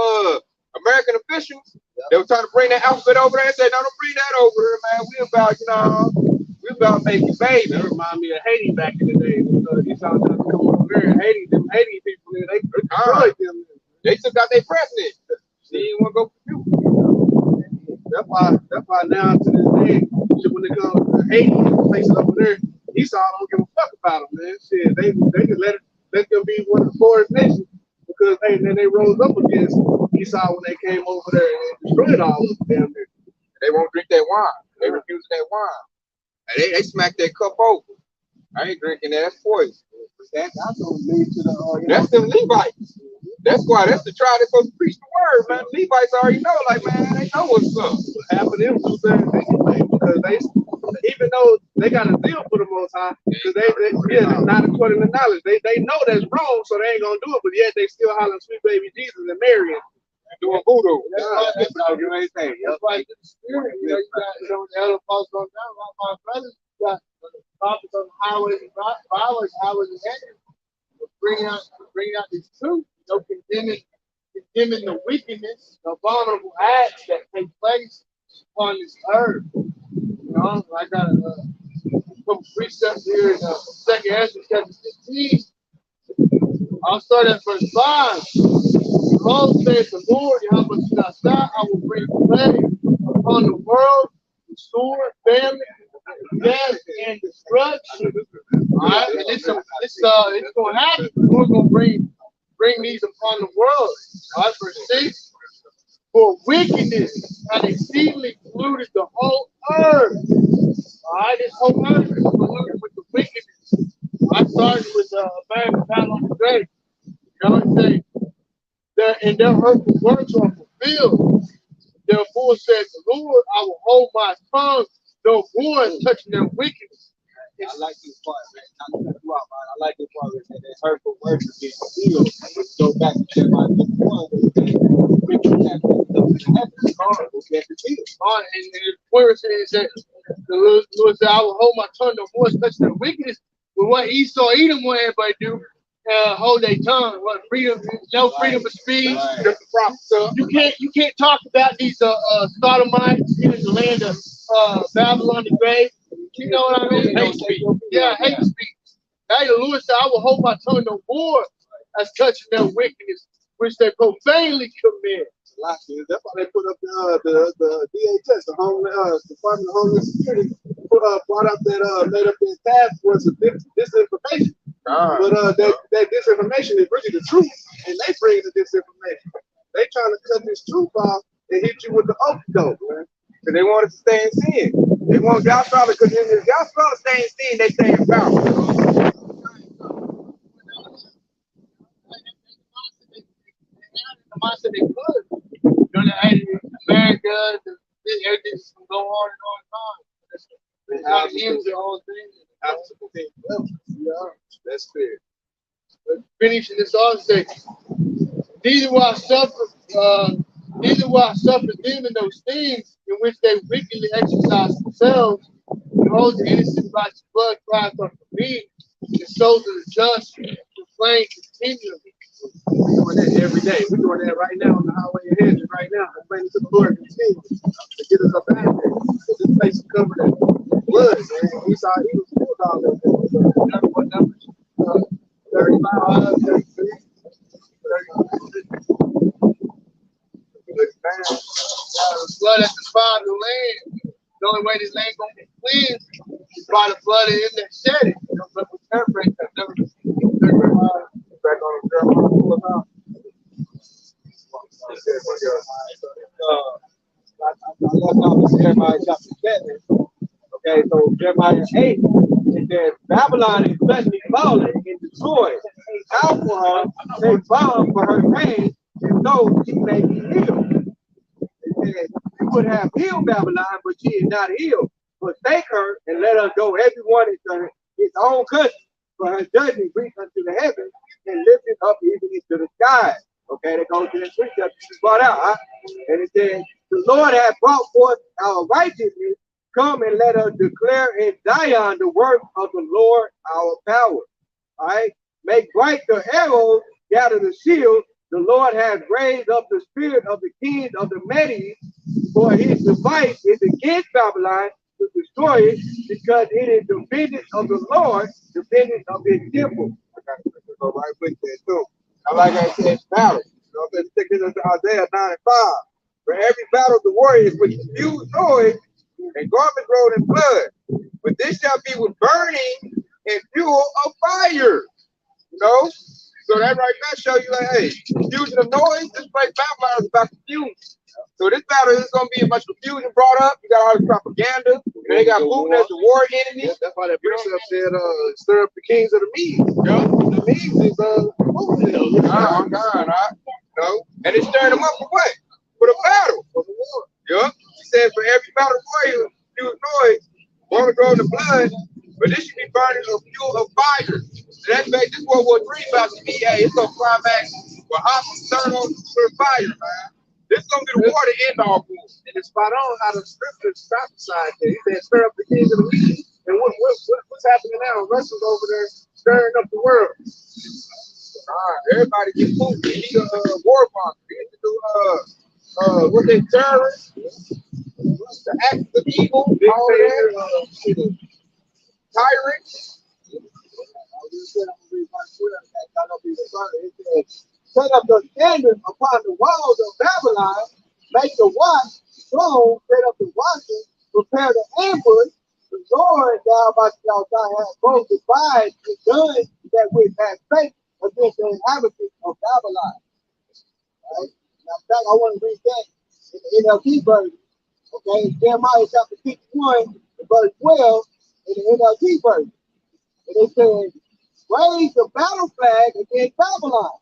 American officials. They were trying to bring that alphabet over there and said, no, don't bring that over here, man. We about making babies. That remind me of Haiti back in the day. You saw them come over there and Haiti people, they destroyed them. They took out their president. They didn't want to go for you. That's why now to this day, when it comes to Haiti and places over there, Esau don't give a fuck about them, man. Shit, they just let them be one of the poorest nations, because then they rose up against Esau when they came over there and destroyed all of them. They won't drink that wine. They refuse that wine. And they smack that cup over. I ain't drinking that. That's poison. That's also lead to the that's them Levites. That's why that's the tribe that's supposed to preach the word, man. Levites already know, like, man, they know what's up. Half of them do things anyway, because they, even though they got a deal for the Most High, because they're not according to knowledge. They know that's wrong, so they ain't gonna do it, but yet they still hollering sweet baby Jesus and marrying. Doing voodoo. That's what I was going to say. That's right. The spirit, you got the other folks on down. My brothers got prophets on the highways and byways, highways and hedges, bringing out this truth, condemning the wickedness, the abominable acts that take place upon this earth. I got some precepts here in 2nd Ezra chapter 15. I'll start at verse 5. Behold, says the Lord, I will bring plague upon the world, sword, famine, death, and destruction. All right, and it's going to happen. We're going to bring these upon the world. All right, verse 6. For wickedness had exceedingly polluted the whole earth. All right, this whole earth is polluted with the wickedness. I started with American Babylon the Great. It say, and their hurtful words are fulfilled. Therefore says the Lord, I will hold my tongue, no more touching their wickedness. I like this part, man. I like this part where it says that hurtful words are being fulfilled. Go back to Jeremiah 51, where it says, and the word says that the Lord said, I will hold my tongue, no more touching their wickedness. But what Esau, Edom, what everybody do? Hold their tongue. What freedom? No freedom of speech. That's the prophet stuff. You can't talk about these Sodomites in the land of Babylon the Great. You know what I mean? Hate speech. Yeah, hate speech. Hey, the Lord said, I will hold my tongue no more as touching their wickedness, which they profanely commit. That's why they put up the DHS, the Department of Homeland Security, brought up that made up their task force of disinformation. But that disinformation is really the truth, and they bring the disinformation. They trying to cut this truth off and hit you with the dope, man. Because they want us to stay in sin. They want gospel, because if gospel stay in sin, they stay in power. The mindset they could. America, everything's going to go on and on and on. It's not the whole thing. Yeah, that's fair. Finishing this off, say, Neither will I suffer them in those things in which they wickedly exercise themselves. Behold, the innocent righteous blood cries out for me. The souls of the just complain continually. We're doing that every day. We're doing that right now on the highway ahead right now. Complaining to the Lord continually to get us up out of there. This place is covered in blood, man. We saw he was full all that. What numbers? 35, 36, 36. The blood that defiles the land. The only way this land gonna be cleansed is by the blood of him that shed it. You know, but we separate that never Back on the Jeremiah, pull them out. I left off with Jeremiah chapter 7. Okay, so Jeremiah 8, it says, Babylon is suddenly fallen and destroyed. Out for her, take balm for her pain, and so she may be healed. It says, you would have healed Babylon, but she is not healed. Forsake her and let her go, everyone into his own country. For her judgment reach unto the heavens and lift it up even into the sky. Okay, that goes to the scripture that you brought out. Huh? And it says, the Lord hath brought forth our righteousness. Come and let us declare in Zion the work of the Lord our power. All right, make bright the arrows, gather the shield. The Lord has raised up the spirit of the kings of the Medes, for his device is against Babylon to destroy it, because it is the vengeance of the Lord, the vengeance of his temple. I got to go right with that too. I like I said, battle. You know, let's take this into Isaiah 9 and 5. For every battle the warriors with confused noise and garments rolled in blood. But this shall be with burning and fuel of fire. You know? So that right now show you like, hey, confusion of noise, this place Babylon is about confusion. So this battle is going to be a bunch of confusion brought up. You got all this propaganda. And they got Putin as the war enemy. Yeah, that's why that precept said, stir up the kings of the Medes. Yeah. The Medes is Putin. Oh, God, right? No. And it's stirring them up for what? For the battle. For the war. Yeah. He said, for every battle warrior, use noise, want to grow in the blood, but this should be burning a fuel of fire. So that's like this World War III about to be, hey, it's going to climax with hostages turn on for fire, man. This is going to be the war to end all wars. And it's spot on how the scriptures prophesied that. He said, stir up the kings of the Medes. And what's happening now? Russia's over there stirring up the world. Everybody get food. He need a war monger. He need to do what they terrorists, the acts of evil, all that, tyrants. Set up the standard upon the walls of Babylon, make the watch strong, set up the watches, prepare the ambush. The Lord, thou by outside, has both devised and done that which has faith against the inhabitants of Babylon. Right? Now, in fact, I want to read that in the NLT version. Okay, Jeremiah chapter 51, verse 12, in the NLT version. And it says, raise the battle flag against Babylon.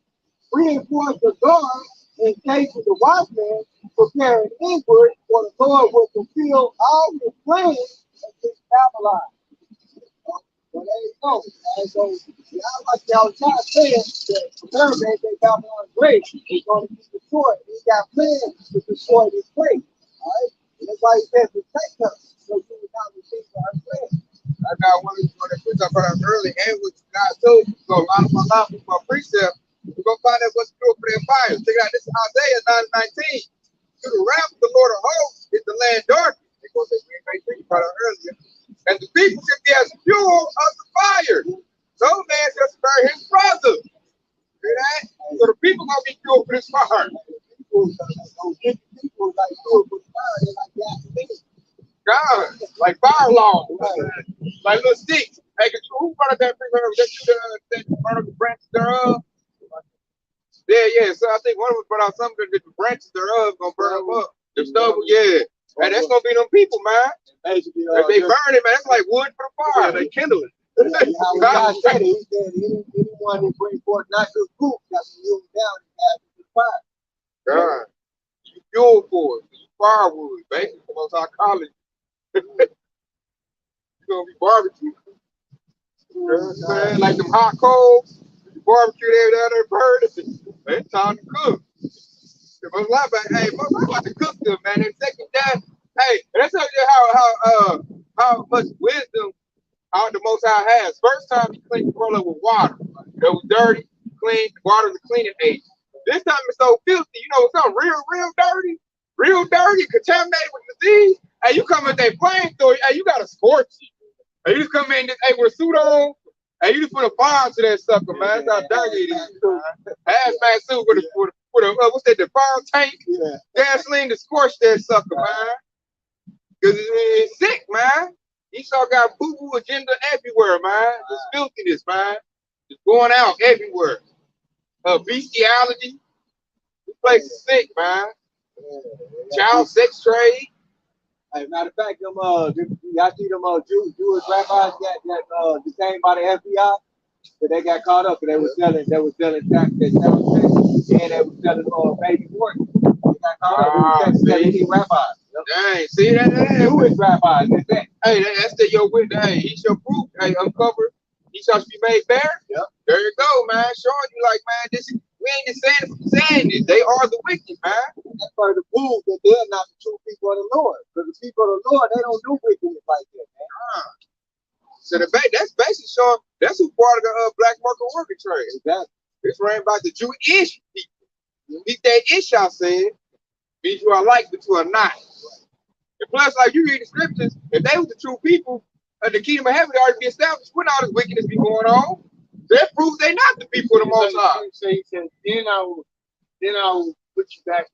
Reinforce the guard, engage with the watchmen, prepare an ambush, for the Lord will fulfill all his plans against Babylon. Well, there you go. And so, like y'all trying to say that prepare that Babylon great is going to be destroyed. He got plans to destroy this place. All right? And that's why he says to take her, so you will not receive our plans. I got one of the things I brought up early, and what God told you. So, a lot of my life with my precept. We're going to find out what's true for their fire. Check it out. This is Isaiah 9:19. To the wrath of the Lord of hosts is the land darkened. They're going to say, we ain't think about it earlier. And the people should be as fuel of the fire. So man just bury his brother. See that? So the people going to be fuel for this fire. People like fuel for the fire. They're like gasoline. God, like fire alarm. Like little sticks. Hey, who brought up that thing? That burn up the branches thereof? Yeah. So I think one of us brought out something that the branches thereof gonna burn them up. The stubble, yeah. And that's gonna be them people, man. Basically, if they burn it, man, that's like wood for the fire. Yeah, they kindle it. God said it. He said, anyone that brings forth not good fruit, got to kneel down and have the fire. God, you fuel for it. You firewood, basically, from our college. You're gonna be barbecue. You know what I'm saying? Like them hot coals. barbecue there, the other bird. It's time to cook. But like, hey, but I'm about to cook them, man. And second that, hey, that's how much wisdom how the Most High has. First time he cleaned the roller with water. It was dirty, clean, water was a cleaning agent. This time it's so filthy, you know, it's something real dirty, contaminated with disease. Hey, you come with that flamethrower, hey, you gotta scorch it. Hey, you just come in, hey, with a suit on, hey, you just put a fire to that sucker, man. That's how dirty it is. Hazmat suit with a what's that, the fire tank? Yeah. Gasoline to scorch that sucker, man. Cause it's sick, man. Esau got boo-boo agenda everywhere, man. This filthiness, man. It's going out everywhere. Bestiality. This place is sick, man. Child sex trade. Hey, matter of fact, y'all see them Jewish rabbis got detained by the FBI, but they got caught up and they were selling child sex, and they were selling baby pork. They got caught up. They were selling rabbis. Dang, see that? Jewish rabbis, that's that. Hey, that's the your witness. Hey, he shall prove. Hey, uncover. He shall be made bare. Yep. There you go, man. Showing you like, man, this we ain't just saying this. They are the wicked, man. That's part of the proof that they're not the true people of the Lord. Because the people of the Lord, they don't do wickedness like that, man. So that's basically showing that's who part of the black market worker trade. Exactly. It's right about the Jewish people. If that ish I said, means you are like, but you are not. And plus, like you read the scriptures, if they was the true people, the kingdom of heaven already be established. When all this wickedness be going on, that proves they not the people of the Most High. He said, then I will put you back.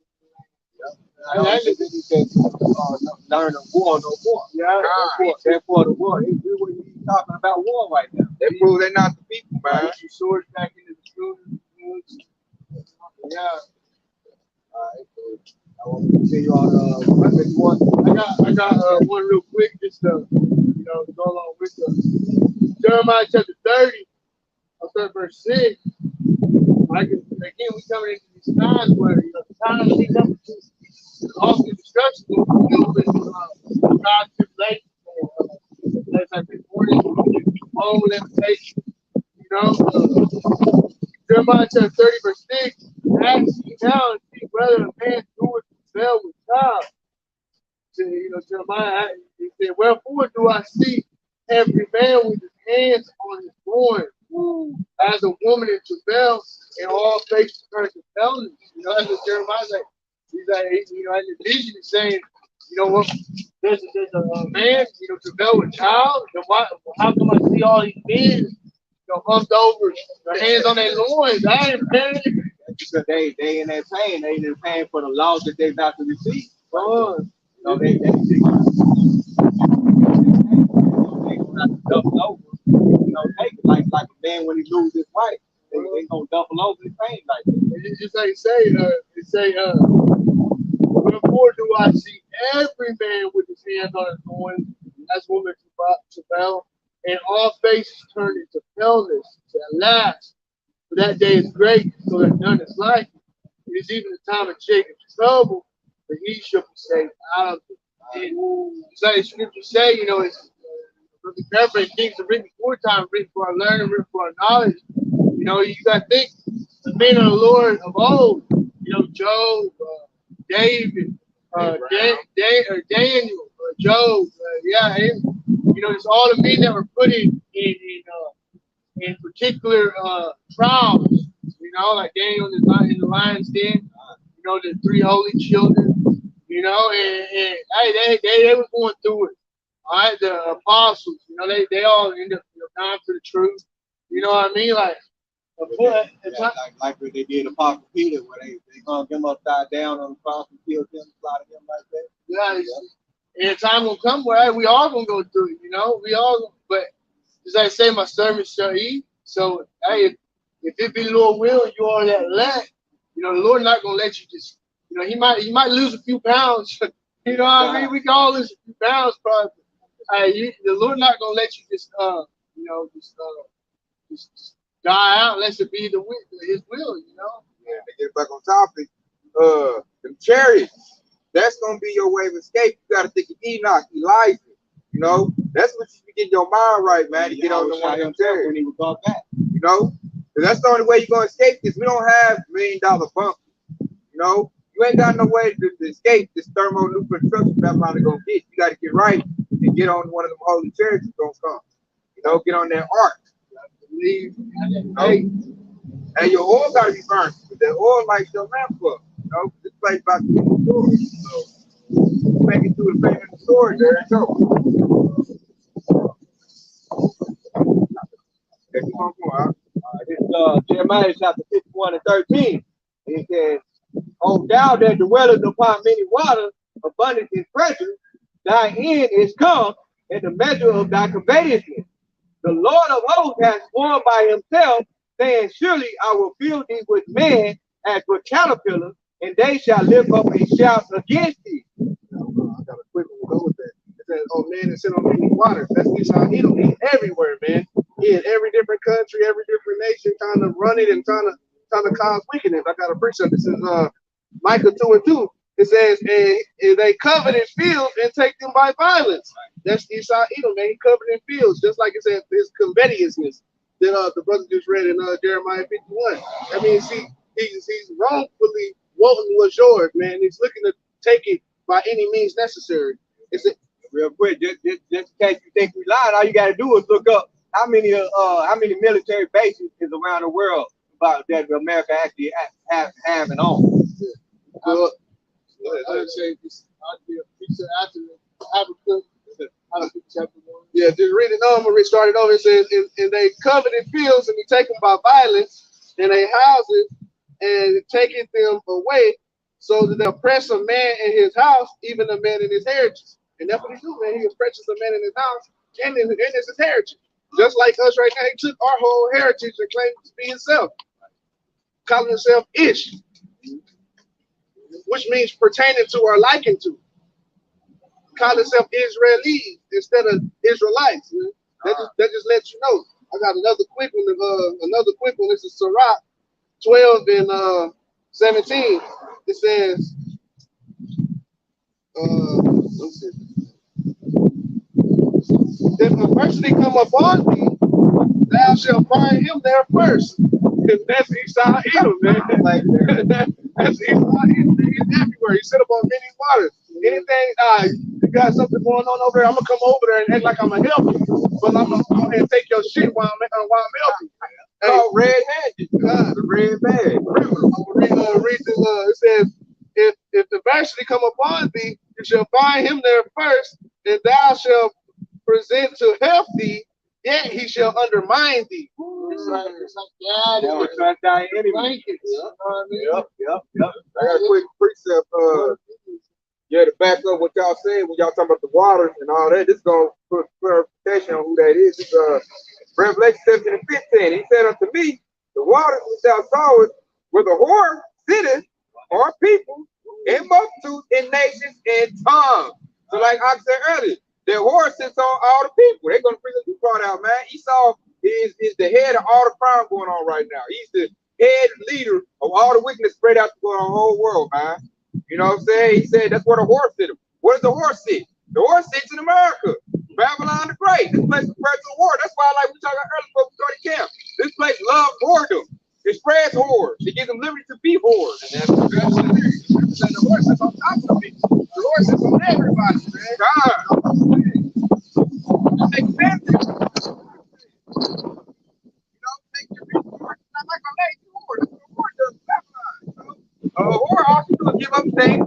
He said, learn of war no more. Yeah, therefore the war. We wouldn't be talking about war right now. That proves they not the people, man. Put your swords back into the shoulders. Yeah. I want to see you on I got one real quick, just to go along with Jeremiah chapter 30, verse 6. Again, we coming into these times where the times we come to awful destruction with God's tribulation, as I've reported, own limitation. Jeremiah chapter 30, verse 6. Ask ye now and see whether a man doeth well with child. Jeremiah, he said, wherefore do I see every man with his hands on his loins, as a woman in travail, and all faces turn to paleness. That's what Jeremiah said. He's like, as the vision is saying, what? There's a man, travail with child. How come I see all these men, humped over, their hands on their loins? I ain't paying. Because they in that pain, they in that pain for the laws that they're about to receive. They double over. Take it like a man when he loses his wife. They gonna double over the pain like that. It's just like wherefore do I see every man with his hands on his loins, as woman travail, and all faces turned into paleness. At last, for that day is great, so that none is like it. It is even the time of Jacob's trouble, but he shall be saved out of it. And it's like the scriptures say, it's the careful things are written before time, written for our learning, written for our knowledge. You got to think the men of the Lord of old, Job, David, Daniel, Job, it's all the men that were put in particular trials, like Daniel in the lion's den, the 3 holy children, and hey, they were going through it. All right, the apostles, they all end up dying for the truth. You know what I mean? Like what they did Apostle Peter, where they hung him upside down on the cross and killed him, slaughtered him like that. Yeah, and the time will come where we all gonna go through it, we all. But as I say, my servant shall eat. So hey, if it be the Lord will, you are that elect. The Lord not gonna let you just. He might lose a few pounds. You know what I mean? We can all lose a few pounds, probably. The Lord not gonna let you just die out unless it be His will. Yeah, to get back on topic, the chariots. That's gonna be your way of escape. You gotta think of Enoch, Elijah. That's what you get your mind right, man. To get on the one of them chariots. When he was brought back. that's the only way you're gonna escape this. We don't have $1 million bunkers. You know, you ain't got no way to escape this thermonuclear destruction Babylon gonna get. You got to get right and get on one of them holy chariots gonna come. You know, get on that ark. Believe. You know? And your oil got to be burned. That oil lights your lamp up. You know, this place about to be destroyed. So make it through the famous story. There it goes. It's Jeremiah chapter 51 and 13. It says, "O thou that dwellest upon many waters, abundance is treasure, thy end is come, and the measure of thy covetousness. The Lord of hosts has sworn by himself, saying, surely I will fill thee with men as with caterpillars, and they shall lift up a shout against thee." I got a quick one to go with that. It says, "Oh man, it's in on many waters." That's Esau. He's everywhere, man. He in every different country, every different nation, trying to run it and trying to cause wickedness. I got a preacher. This is Micah 2:2. It says, and they covered in fields and take them by violence. That's Esau Edom, man. He covered in fields, just like it said, his covetousness that the brother just read in Jeremiah 51. I mean, see, he's wrongfully wanting what's yours, man. He's looking to take it by any means necessary. It's real quick, just in case you think we lied, all you got to do is look up how many military bases is around the world about that America actually have and own. Well, I would say I'd be a pizza after Habakkuk chapter 1. Yeah, just read it on. We started over. It says, and they covered in fields and be taken by violence, and they houses and taketh them away, so that they oppress a man in his house, even a man in his heritage. And that's what he do, man. He oppresses a man in his house and it's his heritage. Just like us right now, he took our whole heritage and claimed it to be himself, calling himself Ish, which means pertaining to or liking to. Call himself Israeli instead of Israelites. Man. That just lets you know. I got another quick one. This is Sirach 12 and 17. It says, let's see. If adversity come upon thee, thou shalt find him there first. And that's Esau Edom, man. That's Esau Edom. He's everywhere. He sit up on many waters. Anything, you got something going on over there, I'm gonna come over there and act like I'm gonna help you. But I'm gonna go ahead and take your shit while I'm helping. Oh, red-handed. The red bag. I'm gonna read this. It says, if adversity come upon thee, you shall find him there first, and thou shalt present to help thee, yet he shall undermine thee. It's like God Never trust thy enemy. blankets. Yep. I got a quick precept. To back up what y'all said when y'all talking about the water and all that, this is gonna put clarification on who that is. It's Revelation 17 and 15. He said unto me, the waters which thou sawest were the whore cities or people in multitudes, in nations, in tongues. So like I said earlier, the whore sits on all the people. They're gonna bring the part out, man. Esau is the head of all the crime going on right now. He's the head leader of all the wickedness spread out going on the whole world, man. You know what I'm saying? He said that's where the whore sits. Where does the whore sit? The whore sits in America. Babylon the Great. This place spreads the whore. That's why, like we talked about earlier before we started camp, this place loves whoredom. It spreads whores. It gives them liberty to be whores. And that's what it is. The whore sits on top of people. The whore sits on everybody, man. God. That makes sense. You know, make your people not like a lady whore. That's what a whore does in Babylon. Whore all she do is give up things,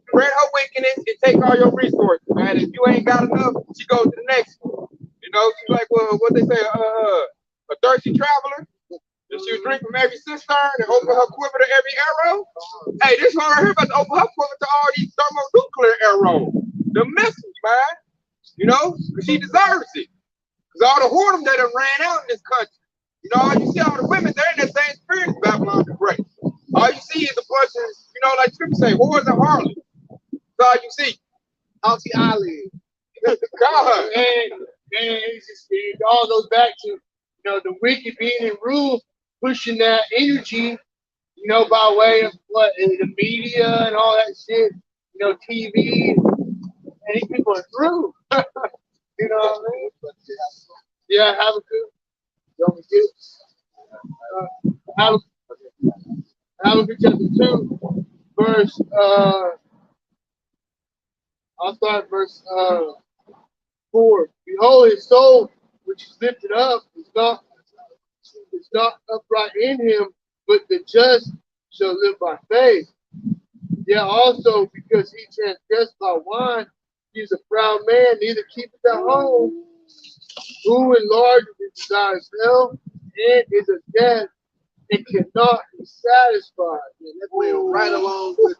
spread her wickedness, and take all your resources, man. If you ain't got enough, she goes to the next one. You know, she's like, well, what they say, a thirsty traveler. And she would drink from every cistern and open her quiver to every arrow. Hey, this one right here about to open her quiver to all these thermonuclear arrows. The missiles, man. You know, because she deserves it. Because all the whoredom that have ran out in this country. You know, all you see all the women, they're in that same spirit as Babylon the Great. All you see is a bunch of, you know, like scripture say, whores and harlots. That's all you see. Auntie Island. God, and it all goes back to, you know, the wicked being in rule, pushing that energy, you know, by way of what the media and all that shit, you know, TV, and these people are through. You know what I mean? Yeah, have a good. Don't forget. Habakkuk chapter 2, verse I'll start at verse 4. Behold, his soul which is lifted up is not upright in him, but the just shall live by faith. Yeah, also because he transgressed by wine, he is a proud man, neither keepeth at home, who enlargeth his desires hell, and is a death, and cannot be satisfied. And that went right along with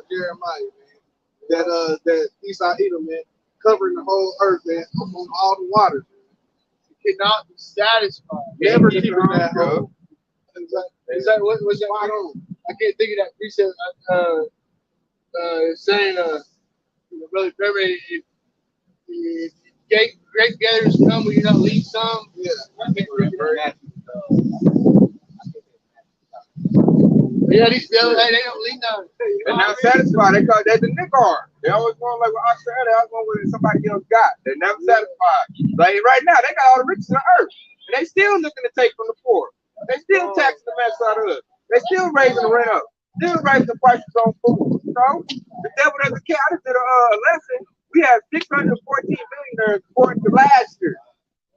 Jeremiah, man. That Esau Edom, man, covering the whole earth, man, on all the waters. It cannot be satisfied. Never keeping that home. Is that what was that? I can't think of that precept. Saying, Brother Perry, if great gatherers come, will you not leave some? Yeah. Yeah, these devils, hey, they don't leave none. They're not satisfied. They call that the nigger. They always going like what I said. They always going with somebody else got. They're never satisfied. Like right now, they got all the riches of the earth, and they still looking to take from the poor. They still taxing the mess out of us. They still raising the rent up. Still raising the prices on food. You know, the devil doesn't care. I just did a lesson. We have 614 billionaires according to last year.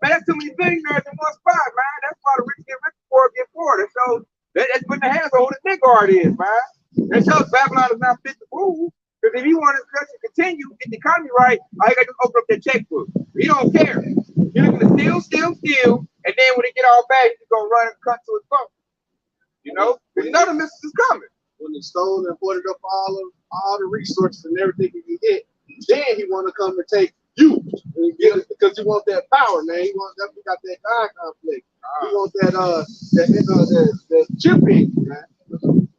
Man, that's too many billionaires in one spot, man. That's why the rich get rich, the poor get poor. That shows that's putting their hands on who the nigger is, man. That shows Babylon is not fit to rule. Because if he wants his country to continue, get the economy right, all you got to do is open up that checkbook. He don't care. He's going to steal, and then when they get all back, he's going to run and cut to his phone. You know? Because you know the missus is coming. When he stole and hoarded up all the resources and everything he can get, then he want to come and take you and get it because he want that power, man. He got that God conflict. He want that chipping, man.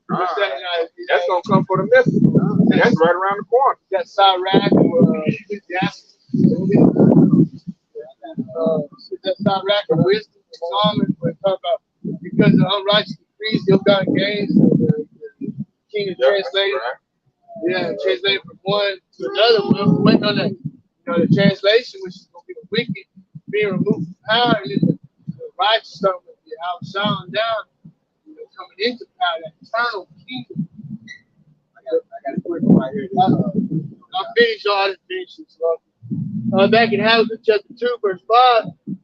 That's gonna come for the missus. And that's right around the corner. You got Sirach or Ecclesiastes. That Sirach or wisdom, Solomon, we talk about because the unrighteous decrees, he'll got gains. The king is translated. Yeah, translated from one to another. We're waiting on that, the translation, which is going to be the wicked being removed from power, and then the righteous are going to be outshined down, coming into power, that eternal kingdom. I got a quick one right here. I'll finish all this finish. Back in Habakkuk chapter 2, verse 5, and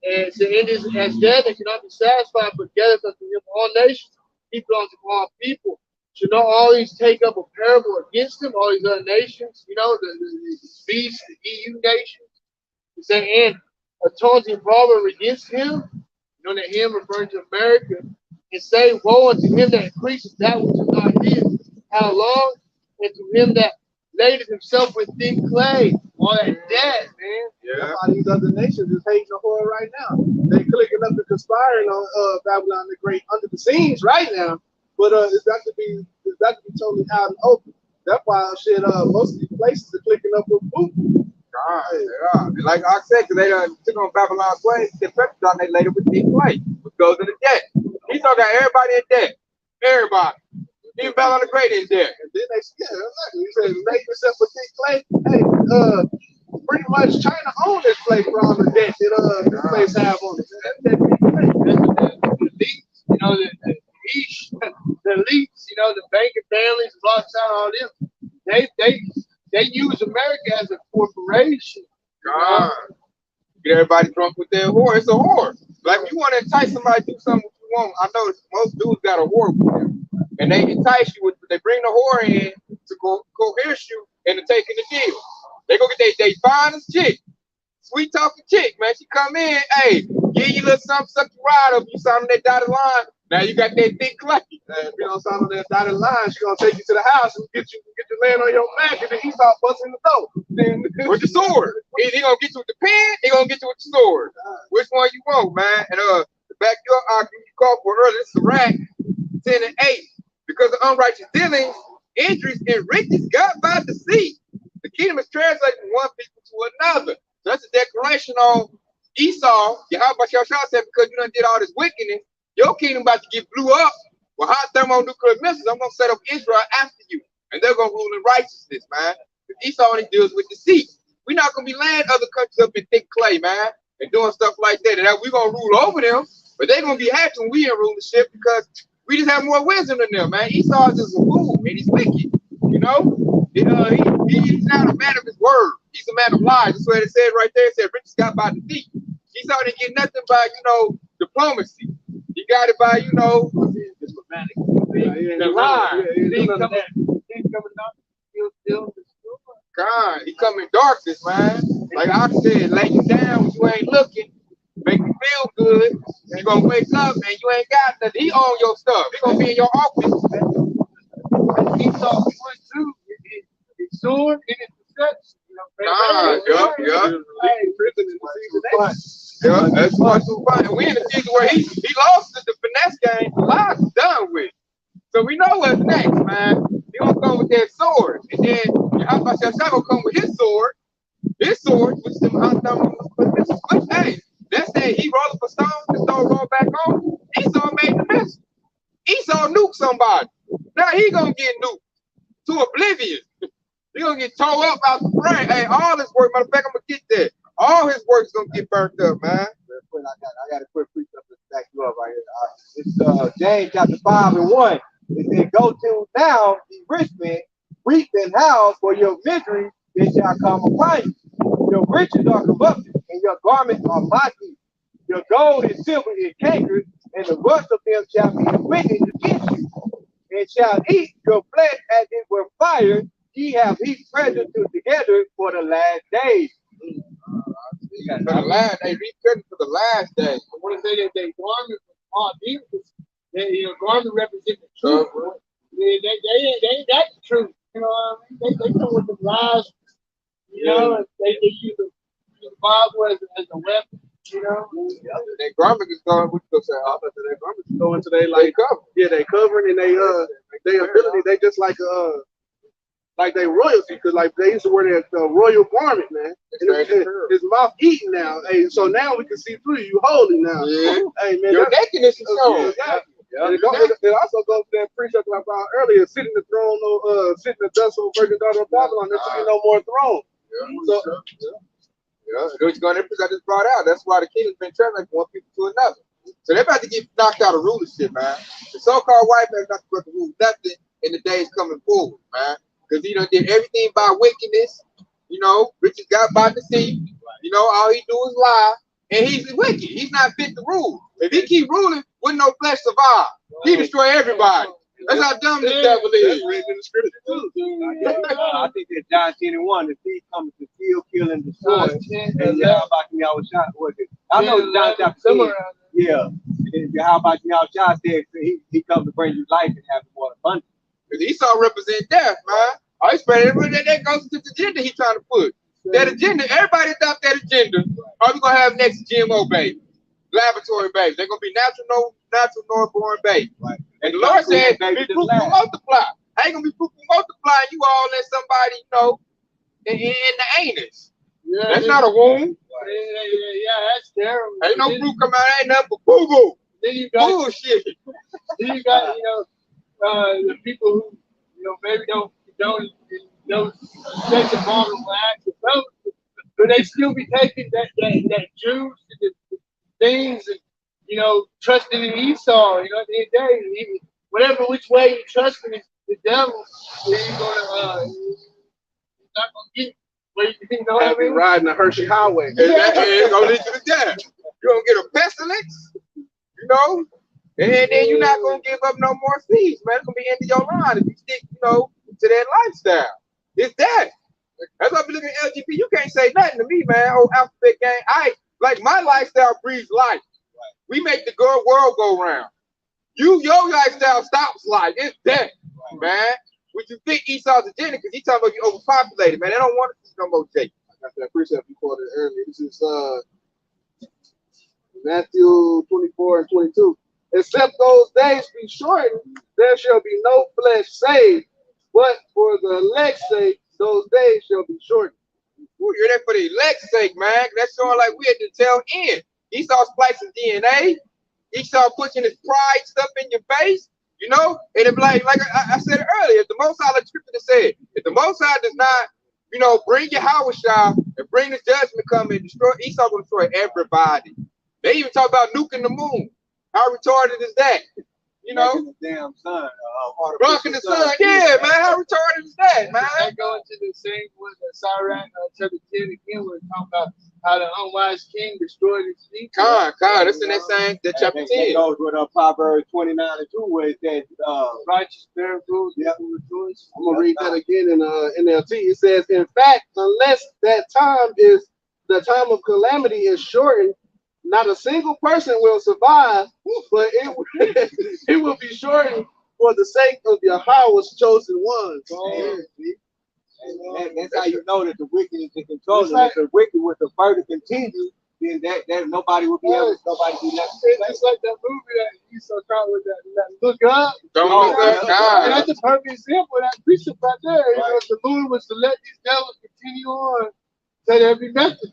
it says, "It is as dead that cannot be satisfied, but gathereth unto him all nations, people unto all people. Should not all these take up a parable against him, all these other nations, the beasts, the EU nations, and say, and a taunting proverb against him, that him referring to America, and say, woe unto him that increases that which is not his. How long? And to him that ladeth himself with thin clay." All that debt, man. Yeah. That's why these other nations is hating the whore right now. They clicking up and conspiring on Babylon the Great under the scenes right now. But it's got to be totally out and open. That's why most of these places are clicking up with Putin. Yeah. Like I said, because they took on Babylon's way, the president they later with thin clay, which goes into debt. He talking got everybody in debt. Everybody. Even Babylon the Great in debt. And then exactly. He said, make yourself with thin clay. Hey, pretty much China owns this place for all the debt that this place have on it. The elites, the elites, the banking families, Rothschild, all them, they use America as a corporation. God. Get everybody drunk with their whore. It's a whore. Like if you want to entice somebody to do something you want, I know most dudes got a whore with them. And they entice you they bring the whore in to coerce you into taking the deal. They go get they finest chick, sweet talking chick, man. She come in, hey, give you a little something, suck you right up. You sign on that dotted line. Now you got that thick clay. If you don't sign on that dotted line, she gonna take you to the house and get you laying on your back, and then he start busting the door. With the sword. He gonna get you with the pen, he gonna get you with the sword. Which one you want, man? And to back your argument you called for earlier, this is Sirach 10 and 8. Because of unrighteous dealings, injuries, and riches got by deceit. The kingdom is translated from one people to another. So that's a declaration on Esau. Yahweh said, because you done did all this wickedness, your kingdom about to get blew up with hot thermonuclear missiles. I'm going to set up Israel after you. And they're going to rule in righteousness, man. Because Esau only deals with deceit. We're not going to be laying other countries up in thick clay, man, and doing stuff like that. And we're going to rule over them. But they're gonna be happy when we in rulership because we just have more wisdom than them, man. Esau is just a fool and he's wicked, you know. He's not a man of his word. He's a man of lies. That's what it said right there. It said riches got by deceit. Esau didn't get nothing by, diplomacy. He got it by, diplomatic. The lie. God, he come in darkness, man. Like I said, lay you down when you ain't looking, make you feel good. You're gonna wake up and you ain't got nothing. He own your stuff. He gonna be in your office. He thought we went through his sword and his deception. Yeah, that's fun to find. We in the season where he lost the finesse game. The lies is done with. So we know what's next, man. He gonna come with that sword, and then Yahweh gonna come with his sword. His sword, which is hey, that's that he rolled up a stone, the stone rolled back on. Esau made the mess. Esau nuked somebody. Now he gonna get nuked to oblivion. He gonna get tore up out the frame. Hey, all his work, matter of fact, I'm gonna get that. All his work's gonna get burnt up, man. I got a quick precept to back you up right here. It's James chapter 5:1. It said, "Go to now, the rich man, reap and house, for your misery it shall come upon you. Your riches are corrupted, and your garments are mossy. Your gold and silver is cankered, and the rust of them shall be witness against you. And shall eat your flesh as it were fire. Ye have heaped treasure together for the last days." For the last, they recutting for the last day. I want to say that they garment from all demons. Garment represent the truth. They ain't got the truth. You know what I mean? They come with the lies. You know, and they use the Bible as a weapon. You know, their garment is going. What you say? Their garment is going to they cover. Yeah, they covering and they ability. They just like they royalty, because like they used to wear that royal garment, man. His mouth eating now. Hey, so now we can see through you. You holy now. Yeah. Hey man, your nakedness is shown. Yeah. It also goes to that precept I found earlier: sit in the throne, sit in the dust, O virgin daughter of Babylon. There should be no more throne. Which I just brought out. That's why the kingdom's been traveling from one people to another. So they're about to get knocked out of rulership, man. The so-called white man is not supposed to rule nothing in the days coming forward, man. Because he done did everything by wickedness, Richard got by deceit, all he do is lie, and he's wicked. He's not fit to rule. If he keep ruling, wouldn't no flesh survive. He destroy everybody. That's how dumb this devil is. That's written in the scripture too. I think that John 10:1, the thief comes to steal, kill, and destroy. And I know John chapter 10. Yeah. And how about Yahweh said he comes to bring you life and have it more abundant. Because Esau represent death, man. I expect everybody that goes to the agenda he trying to put. That agenda, everybody adopt that agenda. Are we gonna have next GMO baby? Laboratory babies. They're gonna be natural nor born babies. Right. And the Lord said, be fruitful, multiply. I ain't gonna be fruitful, multiply. You all let somebody, in the anus. Yeah, that's not a womb. Yeah, that's terrible. Ain't no fruit come out, ain't nothing but boo-boo. Then you got bullshit. Then you got, the people who, maybe don't take the moral act, but they still be taking that juice and the things and, trusting in Esau, at the end of the day, whatever which way you trusting in the devil, he's not gonna get where you know what I mean? Riding the Hershey Highway. It's gonna lead you to death. You're gonna get a pestilence, and then you're not gonna give up no more seeds, man. It's gonna be the end of your line if you stick, to that lifestyle. It's that. That's why I be looking at LGP. You can't say nothing to me, man. Oh, alphabet gang. My lifestyle breeds life. We make the world go round. Your lifestyle stops life. It's death, man. Would you think Esau's agenda? Because he's talking about you overpopulated, man. They don't want to see no more Jacob. I got that precept you quoted earlier. This is Matthew 24:22. Except those days be shortened, there shall be no flesh saved, but for the elect's sake, those days shall be shortened. Ooh, you're there for the elect's sake, man. That's showing like we at the tail end. Esau splicing DNA. Esau pushing his pride stuff in your face, and if like I said earlier, if the Most High, like scripture said, if the Most High does not, bring Yahweh and bring this judgment come and destroy, Esau will destroy everybody. They even talk about nuking the moon. How retarded is that? You know, the damn sun. blocking the sun. Yeah, man. How retarded is that, man? I go into the same one that Sirach chapter 10 again, where it talks about how the unwise king destroyed his people. That's in that same chapter 10. That goes with Proverbs 29 and 2, where it says, Righteous bear rules, Yeah. rejoice. I'm gonna read that again in NLT. It says, in fact, unless the time of calamity is shortened, not a single person will survive, but it will be shortened for the sake of Yahweh's chosen ones. That's how you know that the wicked is in control. And if the wicked was to further continue, then that nobody would be able to, nobody be left. It's just like that movie that you saw with that look up. Don't look up. And that's the perfect example of that precept right there. You know, if the Lord was to let these devils continue on, that there'd be nothing.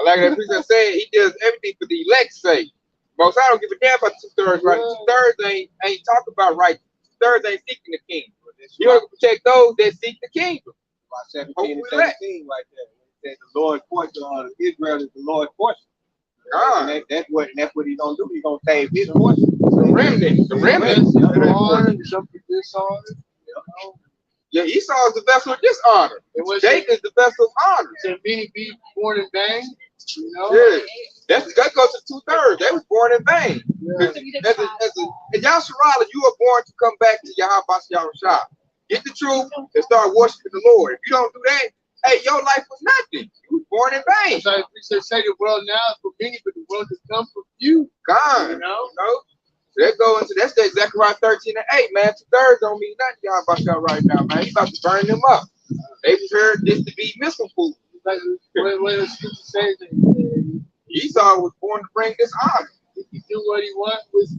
Like that preacher said, he does everything for the elect's sake. Most I don't give a damn about 2/3 right. 2/3 ain't talking about right. 2/3 ain't seeking the kingdom. You want to protect those that seek the kingdom. About 17 and 17 right there. It says the Lord's portion, Israel is the Lord's portion. And that's what he's gonna do. He's gonna save his portion. The remnant. Yeah, Esau is the vessel of dishonor. Jacob is the vessel of honor. So many be born in vain. You know? Yeah, that goes to 2/3. They was born in vain. And Yasharala, you are born to come back to Yahweh Yahushua. Get the truth and start worshiping the Lord. If you don't do that, hey, your life was nothing. You was born in vain. So we say the world now is for many, but the world has come for few. God, you know. That go into that's the Zechariah 13 and 8, man. 2/3 don't mean nothing, y'all about y'all right now, man. You about to burn them up. They prepared this to be missile food. Like what the scripture says that Esau was born to bring dishonor. he can do what he wants with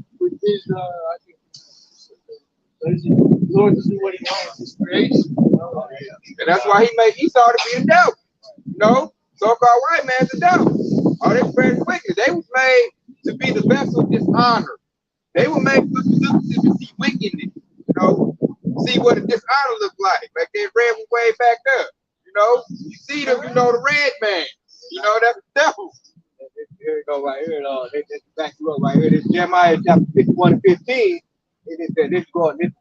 his I think the Lord to do what he wants, his creation. And that's why he made Esau to be a devil. You know, so-called white man's a devil. All they spread wicked. They was made to be the vessel of dishonor. They were made to see wickedness, you know, see what a dishonor look like they red way back up. You know, you see them, you know the red man. You know, that's the devil. Here we go right here. They back you up right here. This Jeremiah chapter 51 and 15. It said this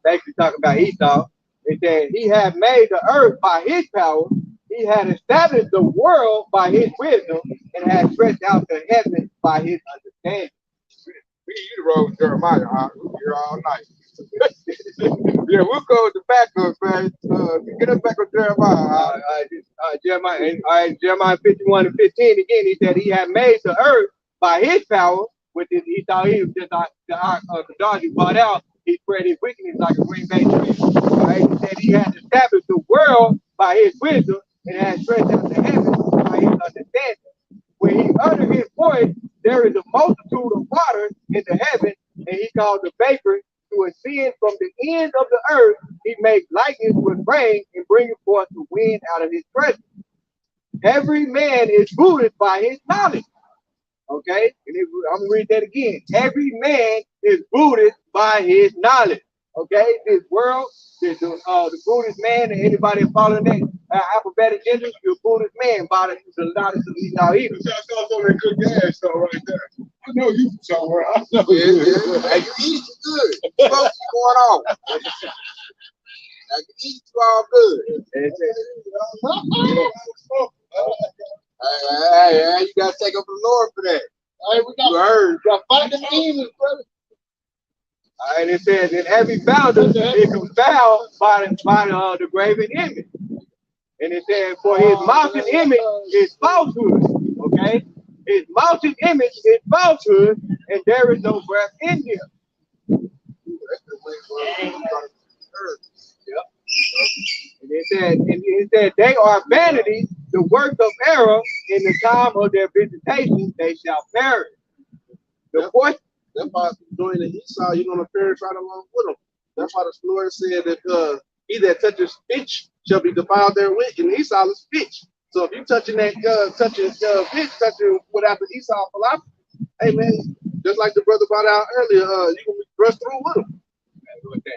basically talking about Esau. It said he had made the earth by his power. He had established the world by his wisdom and had stretched out the heavens by his understanding. You roll with Jeremiah, huh? We'll be here all night. Yeah, we'll go with the backup, man. Get us back on Jeremiah. Jeremiah 51 and 15 again. He said he had made the earth by his power, which is he thought he was just the dog he brought out. He spread his wickedness like a green bay tree. He said he had established the world by his wisdom and had stretched out the heavens by his understanding. When he uttered his voice, there is a multitude of waters in the heaven, and he called the vapor to ascend from the ends of the earth. He makes lightnings with rain and bringing forth the wind out of his presence. Every man is rooted by his knowledge. Okay, and I'm gonna read that again. Every man is rooted by his knowledge. Okay, this world, the Buddhist man, and anybody following that alphabetic gender, you're a Buddhist man by the knowledge of these now evil. That's also that good gas though, right there. I know you from somewhere. I know Hey, you eat good. What's going on? Now, you eat you all good. Hey, you gotta take up the Lord for that. Hey, we got fight the demons, brother. And it says, in every founder is confounded by the graven image. And it says, for his mountain image is falsehood. Okay? His mountain image is falsehood, and there is no breath in him. And it said, they are vanity, the work of error. In the time of their visitation, they shall perish. The voice. That's why during the Esau, you're gonna perish right along with them. That's why the Lord said that he that touches pitch shall be defiled therewith, and Esau is pitch. So if you touching that pitch, touching what happened to Esau philosophy, hey man, just like the brother brought out earlier, you gonna be thrust through with him.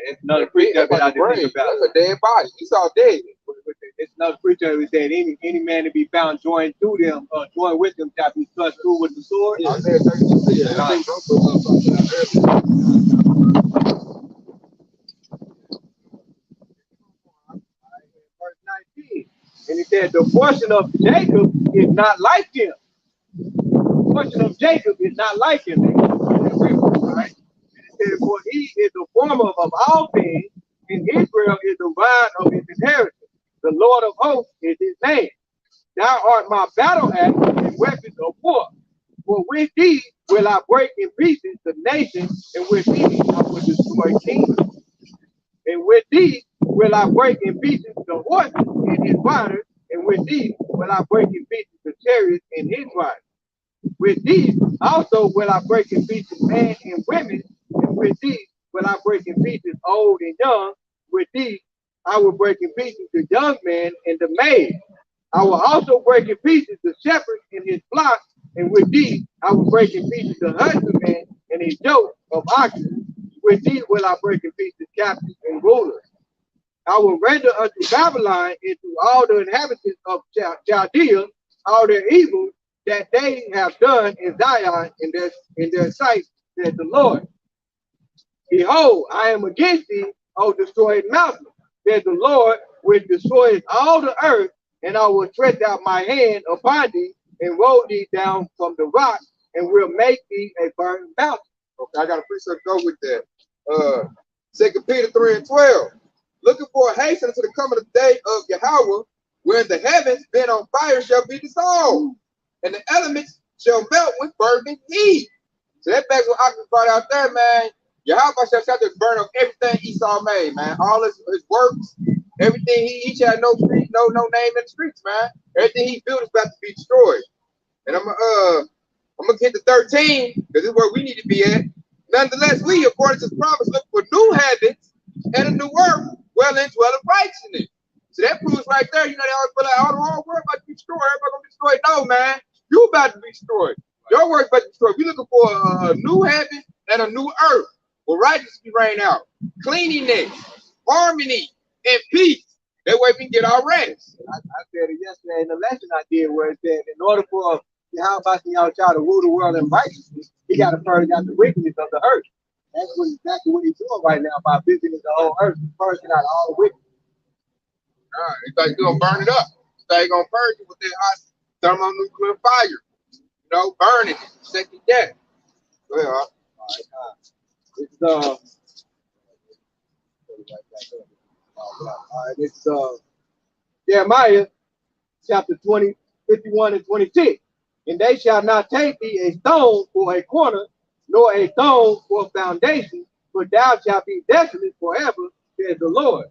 That's another creature that I didn't think about. That's a dead body. Esau dead. it's another preacher who said, any man to be found joined to them, joined with them, shall be thrust through with the sword. Yeah. Isaiah 32. Yeah, I think Trump was talking about earlier. Verse 19. And he said, the portion of Jacob is not like him. The portion of Jacob is not like him. Right? And it said, for he is the former of all things, and Israel is the vine of his inheritance. The Lord of hosts is his name. Thou art my battle axe and weapons of war. For with thee will I break in pieces the nations, and with thee I will destroy kingdoms. And with thee will I break in pieces the horses and his riders, and with thee will I break in pieces the chariots and his riders. With these also will I break in pieces men and women, and with these will I break in pieces old and young. With these I will break in pieces the young man and the maid. I will also break in pieces the shepherd and his flock, and with these I will break in pieces the husbandman and his yoke of oxen. With these will I break in pieces captives and rulers. I will render unto Babylon and to all the inhabitants of Chaldea all their evil that they have done in Zion in their sight, says the Lord. Behold, I am against thee, O destroyed mountain, says the Lord, which destroys all the earth, and I will stretch out my hand upon thee and roll thee down from the rock, and will make thee a burning mountain. Okay, I got a precept to go with that. 2 Peter 3 and 12. Looking for a hasten to the coming of the day of Yahweh, when the heavens been on fire shall be dissolved, and the elements shall melt with burning heat. So that back what I brought out there, man. Yahweh shall have to burn up everything Esau made, man. All his works, everything he had no street, no name in the streets, man. Everything he built is about to be destroyed. And I'm gonna get to 13, because this is where we need to be at. Nonetheless, we, according to the promise, look for new heavens and a new earth, wherein dwelleth righteousness. So that proves right there, you know, they always feel like, oh, the whole world about to be destroyed, everybody gonna be destroyed. No, man, you about to be destroyed. Your work's about to be destroyed. We're looking for a new heaven and a new earth where righteousness be reign out, cleanliness, harmony, and peace. That way we can get our rest. I said it yesterday in the lesson I did, where it said, in order for how about y'all try to rule the world in righteousness, he got to purge out the wickedness of the earth. That's exactly what he's doing right now by visiting the whole earth, purging out all the wickedness. All right, it's like you're gonna burn it up. It's like you're gonna purge it with that hot thermonuclear fire. You know, burn it, second death. Go ahead, It's Jeremiah chapter 20, 51 and 26. And they shall not take thee a stone for a corner, nor a stone for a foundation, but thou shalt be desolate forever, says the Lord.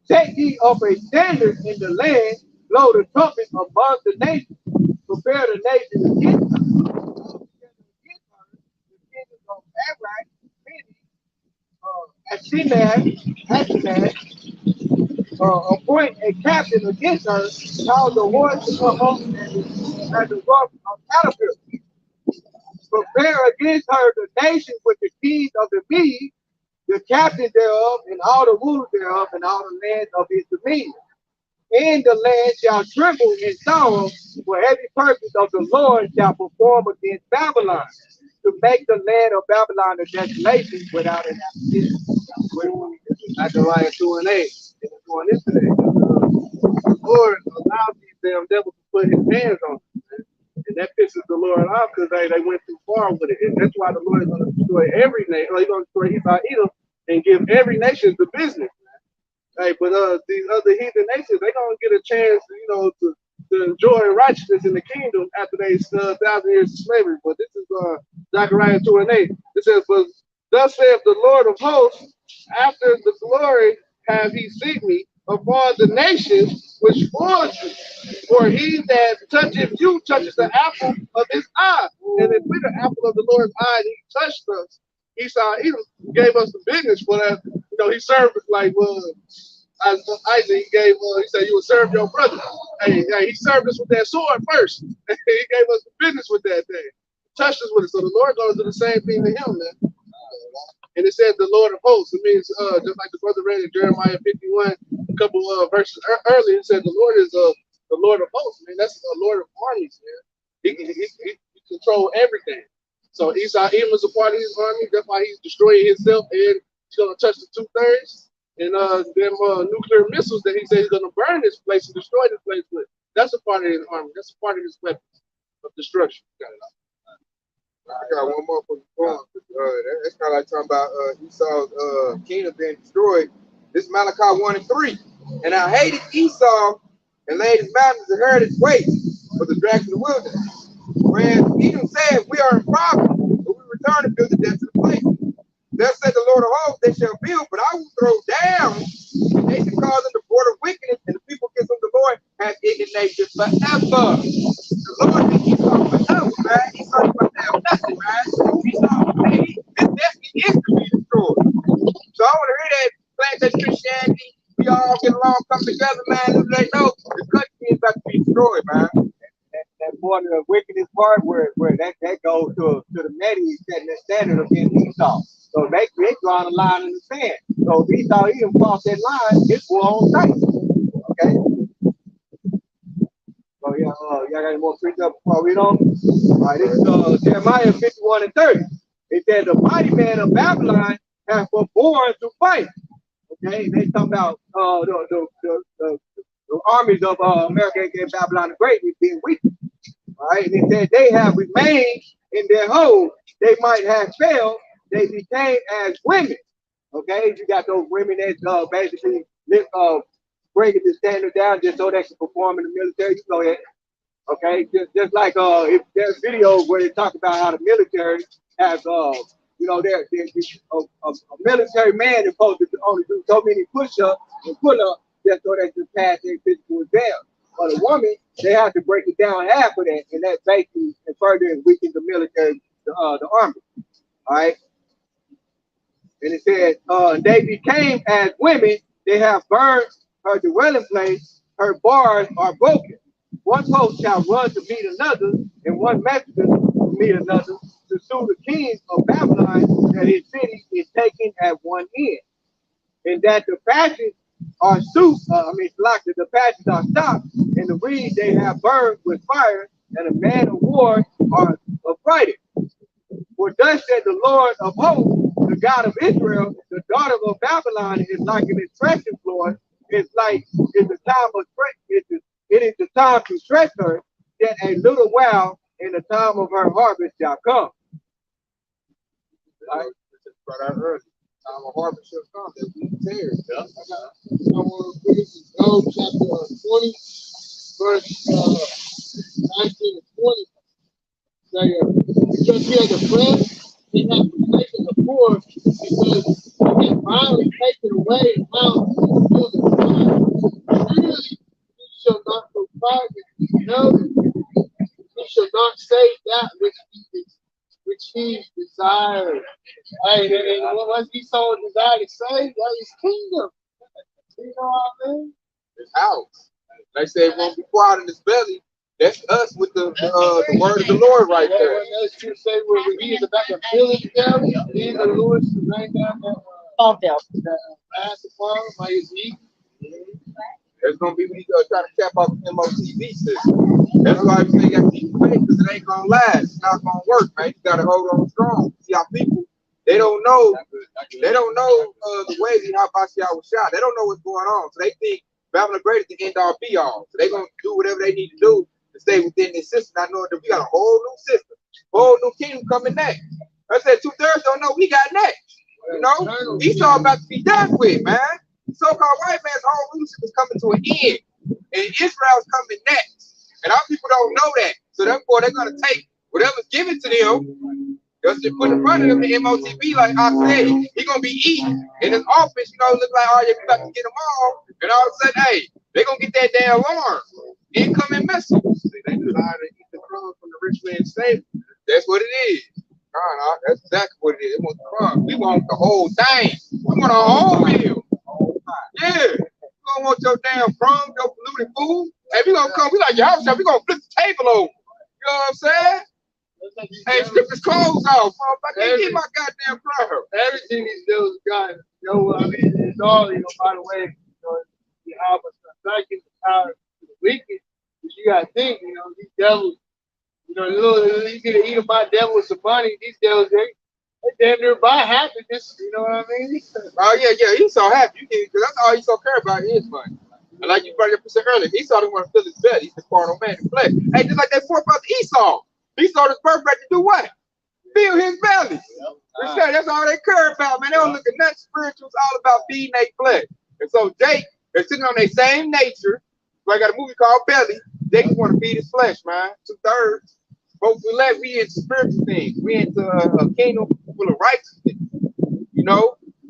Take ye up a standard in the land, blow the trumpet among the nations, prepare the nations against her. The kingdom of Abraham, appoint a captain against her, cause the horse to come up and the rough of caterpillars. Prepare against her the nations with the keys of the Medes, the captain thereof, and all the rulers thereof, and all the lands of his dominion. And the land shall tremble in sorrow, for every purpose of the Lord shall perform against Babylon, to make the land of Babylon a desolation without an acquisition. Zechariah 2 and 8. Doing this today. The Lord allowed these damn devils to put his hands on them. And that pisses the Lord off because they went too far with it. And that's why the Lord is going to destroy every nation. He's going to destroy Esau and give every nation the business. Hey, but these other heathen nations, they're going to get a chance, you know, to enjoy righteousness in the kingdom after they 1,000 years of slavery. But this is Zechariah 2 and 8. It says, but thus saith the Lord of hosts, after the glory have he sent me upon the nations which spoiled you. For he that toucheth you touches the apple of his eye. And if with the apple of the Lord's eye, he touched us. He gave us the business for that. You know, he served us like, Isaac, he said, you will serve your brother. Hey, he served us with that sword first. He gave us the business with that thing. Touched us with it. So the Lord going to do the same thing to him, man. And it says the Lord of hosts. It means just like the brother read in Jeremiah 51, couple verses earlier, it said the Lord is the Lord of hosts, man. That's the Lord of armies, man. He control everything. So Esau Edom is a part of his army. That's why he's destroying himself, and he's gonna touch the 2/3. And them nuclear missiles that he said he's gonna burn this place and destroy this place with. That's a part of his army. That's a part of his weapons of destruction. I got one more for you. That's kind of like talking about Esau's kingdom being destroyed. This is Malachi 1 and 3. And I hated Esau and laid his mountains and heard his waste for the drags of the wilderness. Whereas Edom said, we are in problem, but we return to build the desolate place. Thus said the Lord of hosts, they shall build, but I will throw down the nation cause them the border of wickedness, and the people against whom the Lord has indignation forever. The Lord is Esau forever, man. Esau is about to have nothing, man. Esau, baby, this destiny is to be destroyed. So I want to hear that plant that Christianity, we all get along, come together, man. Let they know the country is about to be destroyed, man. That border of wickedness part where that goes to the Medes setting that standard against Esau. So they drawing a line in the sand. So if Esau even cross that line, it's war on sight. Okay. So yeah, y'all got any more preaching up before we read on? All right, this is Jeremiah 51 and 30. It said the mighty man of Babylon have forborne to fight. Okay, they talk about the armies of America against Babylon the Great being weak. All right, and it said they have remained in their hold. They might have failed. They became as women. Okay, you got those women that basically bringing the standard down just so they can perform in the military. You go ahead. Okay, just like if there's videos where they talk about how the military has a military man is supposed to only do so many push-ups and pull-ups just so they can pass their physical exam. But a woman, they have to break it down half of that, and that basically and further weakens the military, the army. All right. And it said, they became as women, they have burned her dwelling place, her bars are broken. One host shall run to meet another, and one messenger to meet another, to sue the king of Babylon that his city is taken at one end. And that the fashions are the fashions are stopped, and the reeds they have burned with fire, and a man of war are affrighted. For thus said the Lord of hosts, the God of Israel, the daughter of Babylon is like an expression floor. It's the time of it is the time to stretch her, yet a little while, and the time of her harvest shall come. Right? Brought out early. Time of harvest shall come. That we tear. Yeah. I want to read Job chapter 20, verse 19 and 20. Because he has oppressed, he has forsaken the poor, because he has finally taken away the mountains and filled the sky. Surely he shall not provide no, he shall not save that which he desired. Hey, and what he so desired to save, that is kingdom. You know what I mean? It's ours. They say it won't be quiet in his belly. That's us with the word of the Lord right there. That's true. Say where he is about to fill it down. He is the Lord to rain down that massive farm by his knee. There's gonna be when you try to cap off the MOTV system. That's why we say you gotta keep your faith, because it ain't gonna last. It's not gonna work, man. You gotta hold on strong. See how people they don't know the ways in how Basquiat was shot. They don't know what's going on. So they think Babylon Great is the end all be all. So they're gonna do whatever they need to do to stay within this system. I know that we got a whole new system, whole new kingdom coming next. I said 2/3 don't know we got next. You know, Esau about to be done with, man. So-called white man's whole leadership is coming to an end, and Israel's coming next. And our people don't know that. So therefore, they're gonna take whatever's given to them. Just to put in front of them the MOTB, like I said, he gonna be eating in his office. You know, look like, oh yeah, we about to get them all. And all of a sudden, hey, they gonna get that damn arm. Incoming missiles. They desire to eat the crumbs from the rich man's table. That's what it is. That's exactly what it is. It wants the crumbs. We want the whole thing. We want a whole meal. Yeah. You don't want your damn crumbs, your polluted food. Hey, we gonna come. We like y'all said, we gonna flip the table over. You know what I'm saying? Hey, strip his clothes off. I can't get my goddamn crumb. Everything these dudes got, I mean, it's all, by the way, back in the power of the wicked. But you gotta think, these devils, you get to eat my devil with some money. These devils, they damn near buy happiness. You know what I mean? Oh yeah, he's so happy. Because that's all he's so care about is money. And like you brought up earlier, Esau didn't want to fill his belly. He's the carnal man in flesh. Hey, just like that forefather Esau. Esau his birthright to do what? Fill his belly. That's all they care about, man. They don't look at nothing spiritual. It's all about feeding their flesh. And so Jake, they're sitting on their same nature. So I got a movie called Belly. They just want to feed his flesh, man. 2/3. Folks, we into spiritual things. We into a kingdom full of righteousness.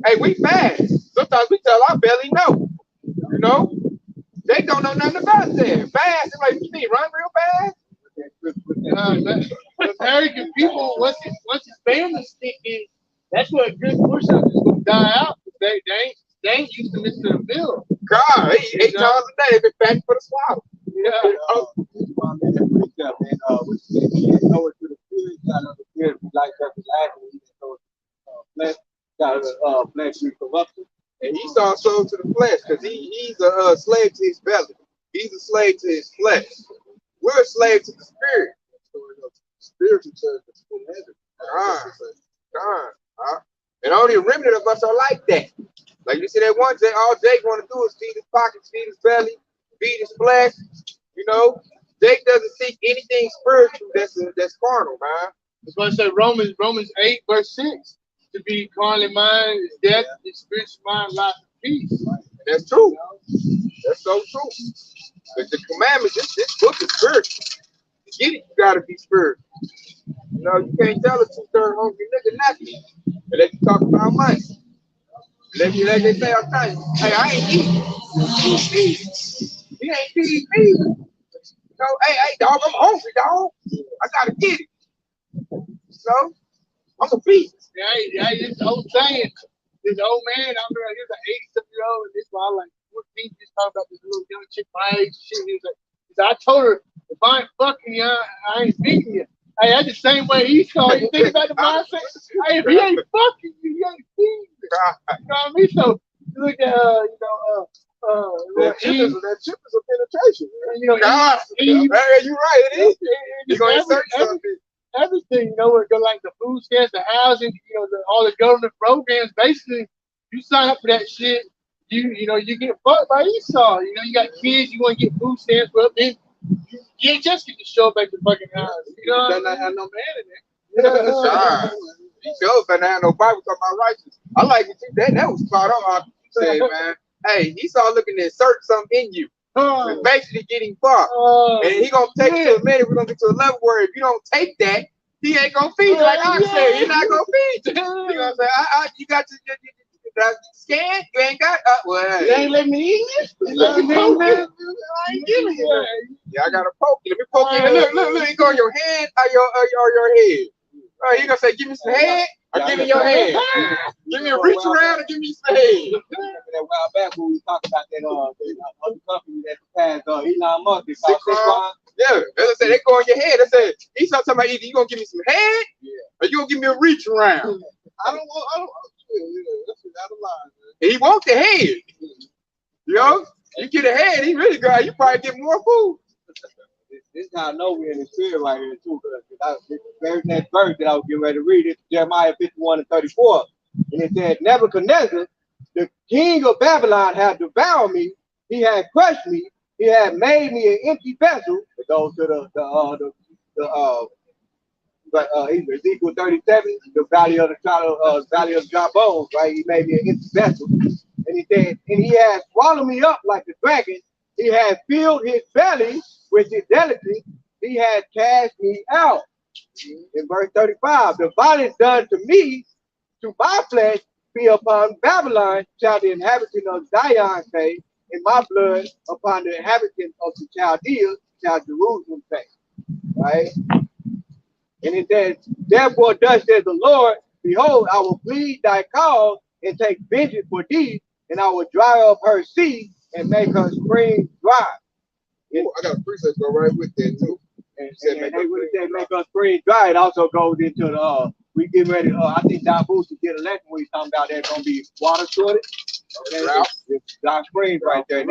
Hey, we fast. Sometimes we tell our belly no. They don't know nothing about that. Fast, it's like, you need run real fast. American people, once his family stick in, that's what a good push-up is going to die out. They ain't used to Mr. the Bill. God, he 8 times a day. They've been back for the swallow. Yeah. He didn't know it to the spirit, got the spirit like that was acting. He didn't know it to flesh, got fleshly corruption. And Esau sold to the flesh because he's a slave to his belly. He's a slave to his flesh. We're a slave to the spirit. Spiritual service from heaven. God. And only a remnant of us are like that. Like you see that one Jake, all Jake want to do is feed his pockets, feed his belly, feed his flesh. Jake doesn't seek anything spiritual that's carnal, man. That's why I said Romans 8, verse 6. To be carnally minded is death, the spiritual mind, life, and peace. That's true. That's so true. But the commandments, this book is spiritual. To get it, you gotta be spiritual. You can't tell a 2/3 hungry nigga nothing. And they can talk about money. Like they say all the time, hey, I ain't eating. You feed. You ain't feeding me. Hey, dog, I'm hungry, dog. I gotta get it. So, I'm a beast. Yeah, this old saying, this old man, I remember he was like 87-year-old, and this why I like 14 just talking about this little young chick my age shit. He said, I told her, if I ain't fucking you, I ain't feeding you. Hey, that's the same way he saw it. You think about the mindset. Hey, if he ain't fucking you, he ain't feeding you. You know what I mean? So look at that chip is a penetration, man. God, you're right, it is. You're gonna search something. Everything, where it go like the food stamps, the housing, all the government programs. Basically, you sign up for that shit, you get fucked by Esau. You got kids, you want to get food stamps, but then you ain't just get to show up at the fucking house. Better not have no man in there. He sure better not have no Bible talking about righteousness. I like it too. That was spot on. You say, man. Hey, Esau looking to insert something in you. It's basically getting fucked. And he gonna take it to a minute. We're gonna get to a level where if you don't take that, he ain't gonna feed you. Like I said, he's not gonna feed you. He gonna say, you got your scan? You ain't got well, you ain't let me eat it. Let me poke you. I ain't giving you. Yeah, I gotta poke you. Let me poke you. Look, you go on your hand or your head. He gonna say, give me some head or give me your hand. Give me a reach around and give me some head. That while back when we talked about that other company that passed Elon Musk, yeah, they say they go on your head. They say he's talking about either you gonna give me some head or you gonna give me a reach around. I don't that's out of line, man. He wants the head. You get a head, he really got you probably get more food. This how I know we're in the spirit right here too, because the very next verse that I was getting ready to read is Jeremiah 51:34. And it said, Nebuchadnezzar, the king of Babylon, had devoured me, he had crushed me, he had made me an empty vessel. It goes to Ezekiel 37, the valley of the dry bones, right? He made me an empty vessel. And he said, and he had swallowed me up like a dragon, he had filled his belly with his delicacy, he had cast me out. In verse 35, the violence done to me, to my flesh, be upon Babylon, shall the inhabitant of Zion say, and my blood upon the inhabitants of the Chaldeans shall Jerusalem say. Right? And it says, therefore thus says the Lord, behold, I will plead thy cause and take vengeance for thee, and I will dry up her sea and make her spring dry. Ooh, I got a precept go right with that too. And when it says make her spring dry, it also goes into the we get ready. I think Don Booster did a lesson where he's talking about there's gonna be water shortage. Okay? It's God's praise right there. And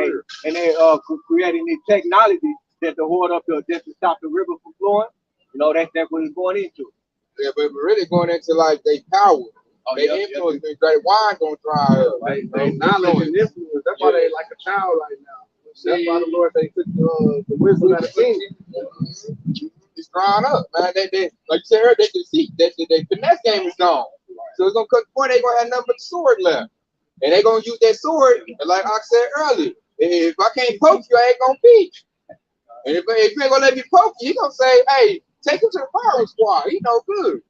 they creating this technology that to hold up just to stop the river from flowing. You know, that's what it's going into. Yeah, but we're really going into like they power. They influence. Their wine gonna dry up. They knowledge and influence. That's why they like a child right now. That's why the Lord they took the wisdom out of king. It's drying up, man. They like you said earlier, they deceit. They finesse game is gone. So it's gonna come to the point they gonna have nothing but the sword left, and they gonna use that sword. And like I said earlier, if I can't poke you, I ain't gonna beat you. And if you ain't gonna let me poke you, he gonna say, "Hey, take him to the firing squad. He no good."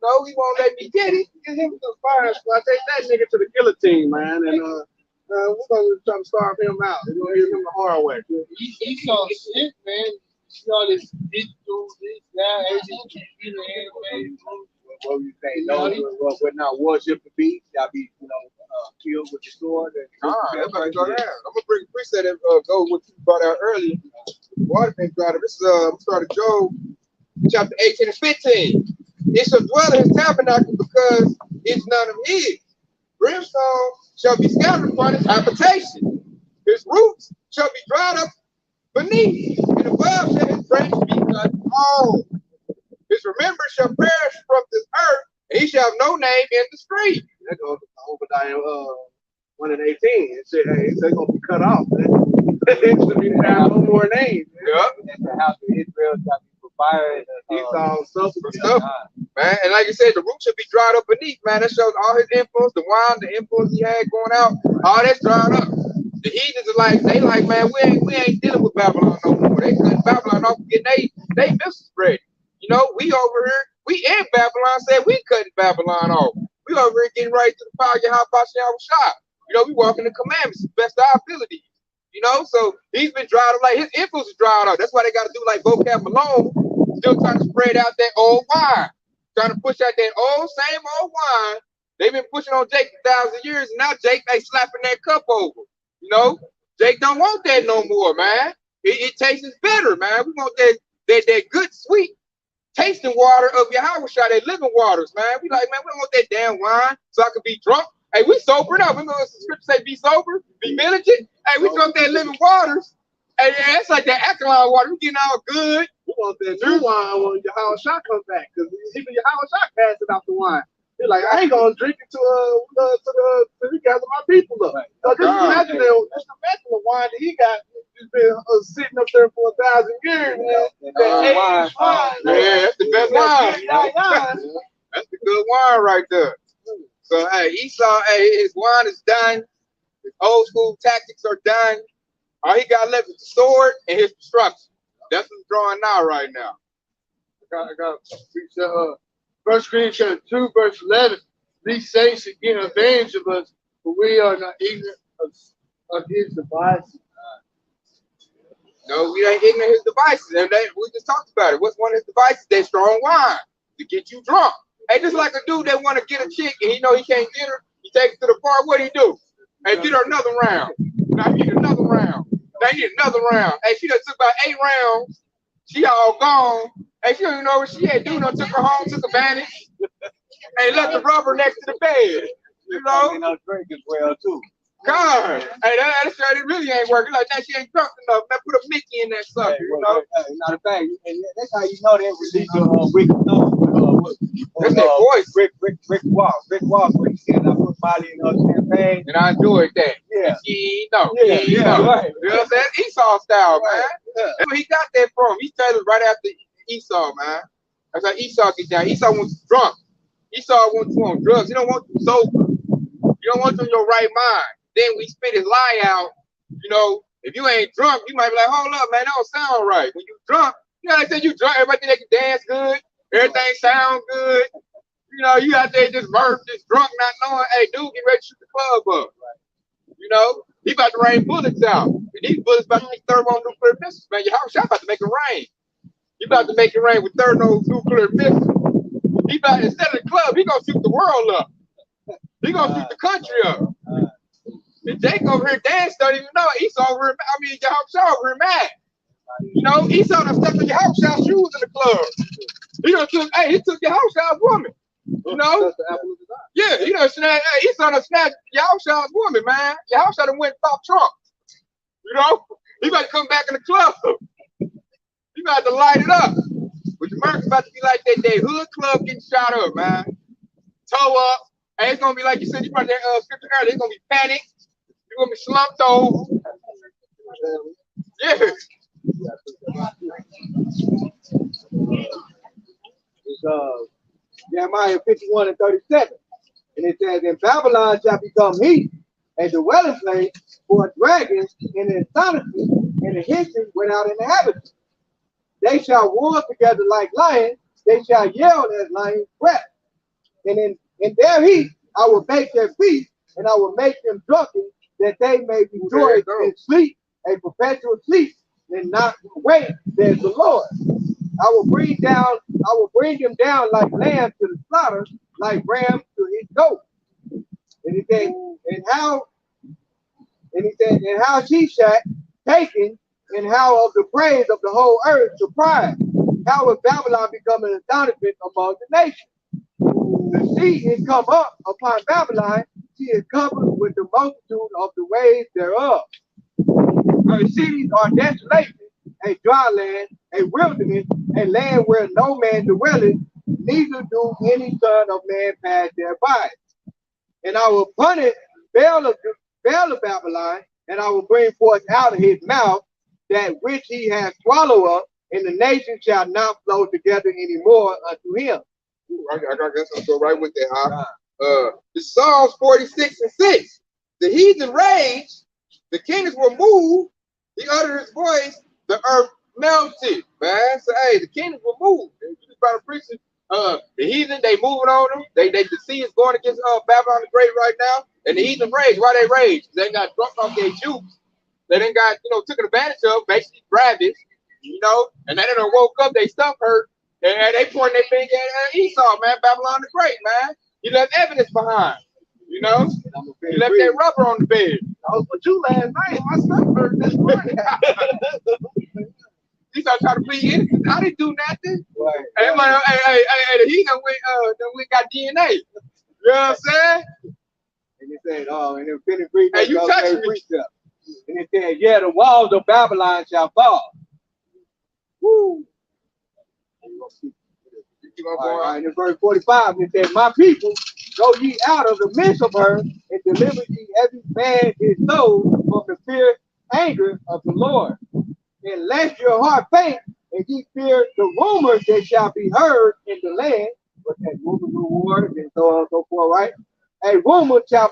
No, he won't let me get it. Get him to the firing squad. Take that nigga to the guillotine, man. And we're gonna try to starve him out. We're gonna give him the hard way. He saw shit, man. You see all this digital, this, that, everything, everything. What you say? Those who would not worship the beast shall be, killed with the sword. I'm gonna go there. I'm gonna bring a preset and go what you brought out earlier. Water been brought up. This is start of Job, chapter 18 and 15. It shall dwell in his tabernacle because it's none of his. Brimstone shall be scattered upon his habitation. His roots shall be dried up beneath, and above shall his branch be cut off. His remembrance shall perish from this earth, and he shall have no name in the street. That goes to Obadiah 1 and 18. It said, hey, they're gonna be cut off. They should have no more names. Yep. And the house of Israel shall be for fire. Esau suffered Stuff, man. And like you said, the root should be dried up beneath, man. That shows all his influence, the wine, the influence he had going out, all that's dried up. The heathens are like, they like, man, we ain't dealing with Babylon no more. They cut Babylon off, getting they missiles ready. You know, we over here, we in Babylon said we cutting Babylon off. We over here getting right to the power of Yahweh shop. You know, we walking the commandments to the best of our abilities. You know, so he's been dried up, like his influence is dried up. That's why they got to do like vocab Malone, still trying to spread out that old wine, trying to push out that same old wine. They've been pushing on Jake 1,000 years, and now Jake ain't slapping that cup over. You know, Jake don't want that no more, man. It tastes better, man. We want that good, sweet tasting water of Yahweh, that living waters, man. We like, man, we don't want that damn wine so I can be drunk. Hey, we sober up. We know the scripture say be sober, be militant. Hey, we drunk that living waters. Hey, yeah, it's like that alkaline water. We getting all good. We want that new wine when Yahweh Shah comes back. Because even Yahweh Shah passed it out the wine. He's like, I ain't gonna drink it to he gathers my people up. So just imagine the wine that he got. He's been sitting up there for 1,000 years, man. Wine. Yeah, that's the best wine. That's the good wine right there. So, hey, Esau, his wine is done. His old school tactics are done. All he got left is the sword and his destruction. That's what's drawing now right now. I got First Corinthians 2, verse 11. These saints should get advantage of us, but we are not ignorant of his devices. No, we ain't ignorant of his devices. And we just talked about it. What's one of his devices? That strong wine to get you drunk. Hey, just like a dude that want to get a chick and he know he can't get her, he takes her to the bar. What do he do? Hey, get her another round. Now he need another round. Now he need another round. Hey, she done took about 8 rounds. She all gone. Hey, she don't even know where she at. Dude done took her home, took advantage. Hey, left the rubber next to the bed. You know? Drink as well too. God, hey, that shit really ain't working. Like that, she ain't drunk enough. Man, put a Mickey in that sucker. Hey, you know? Not a fact. And that's how you know they released Rick That's that voice. Rick Walk, where he said, I put Molly in her champagne. And I enjoyed that. Yeah. She know. Yeah, right. You know what I'm saying? Esau style, man. Yeah. That's where he got that from. He tailored right after Esau, man. That's how Esau get down. Esau wants you drunk. Esau wants you on drugs. He don't want you sober. You don't want you in your right mind. Then we spit his lie out. You know, if you ain't drunk, you might be like, hold up, man, that don't sound right. When you drunk, you know, they say you drunk, everybody think they can dance good, everything sound good. You know, you out there just just drunk, not knowing, hey, dude, get ready to shoot the club up. You know, he about to rain bullets out. And these bullets about to be thermonuclear missiles, man. Your house about to make it rain. He about to make it rain with thermonuclear missiles. He about, instead of the club, he gonna shoot the world up. He gonna shoot the country up. And Jake over here dance don't even know it. Esau over here, Yahweh over here mad. You know, Esau done stepped in Yahweh's shoes in the club. He took Yahweh's woman. You know? That's the apple of his eye. Yeah, you know, he's trying to snatch Yahushua's woman, man. Yahushua done went and popped Trump. You know? He about to come back in the club. He about to light it up. But America's about to be like that hood club getting shot up, man. Toe up. And it's gonna be like you said, you brought that scripture earlier, it's gonna be panicked. You're gonna be slumped over. Yeah. It's Jeremiah 51:37. And it says, and Babylon shall become heat, a dwelling place for dragons, and an astonishment, and a hissing without inhabitants. They shall roar together like lions, they shall yell as lions breath. And in their heat I will make their feast, and I will make them drunken, that they may rejoice and sleep, a perpetual sleep, and not awake, says the Lord. I will bring them down like lambs to the slaughter, like rams to his goat. And he said, and how Shishak taken, and how of the praise of the whole earth surprised. How will Babylon become an astonishment among the nations? The sea is come up upon Babylon, she is covered with the multitude of the waves thereof. Her cities are desolation, a dry land, a wilderness, a land where no man dwelleth, neither do any son of man pass thereby. And I will punish Baal of Babylon, and I will bring forth out of his mouth that which he has swallowed up, and the nation shall not flow together any more unto him. I guess I'll go right with that, huh? The Psalms 46:6. The heathen rage, the kings were moved, he uttered his voice, the earth melted, man. So hey, the kings were moved. You just about to preach it. The heathen, they moving on them. The sea is going against Babylon the Great right now. And the heathen rage. Why they rage? They got drunk off their juice. They done got, took advantage of, basically grabbed it, and then they done woke up, they stuff hurt, and they pointing their finger at Esau, man, Babylon the Great, man. He left evidence behind, He left that rubber on the bed. I was with you last night. My stuff hurt this morning. Esau tried to plead innocent. I didn't do nothing. Right. And like, hey, he done went got DNA. You know what I'm saying? And he said, and then finish reading. Hey, you touching me. And it said, yeah, the walls of Babylon shall fall. Woo. All right, in verse 45, it said, my people, go ye out of the midst of her, and deliver ye every man his soul from the fierce anger of the Lord. And lest your heart faint, and ye fear the rumors that shall be heard in the land, but that rumor reward, and so on and so forth, right? A rumor shall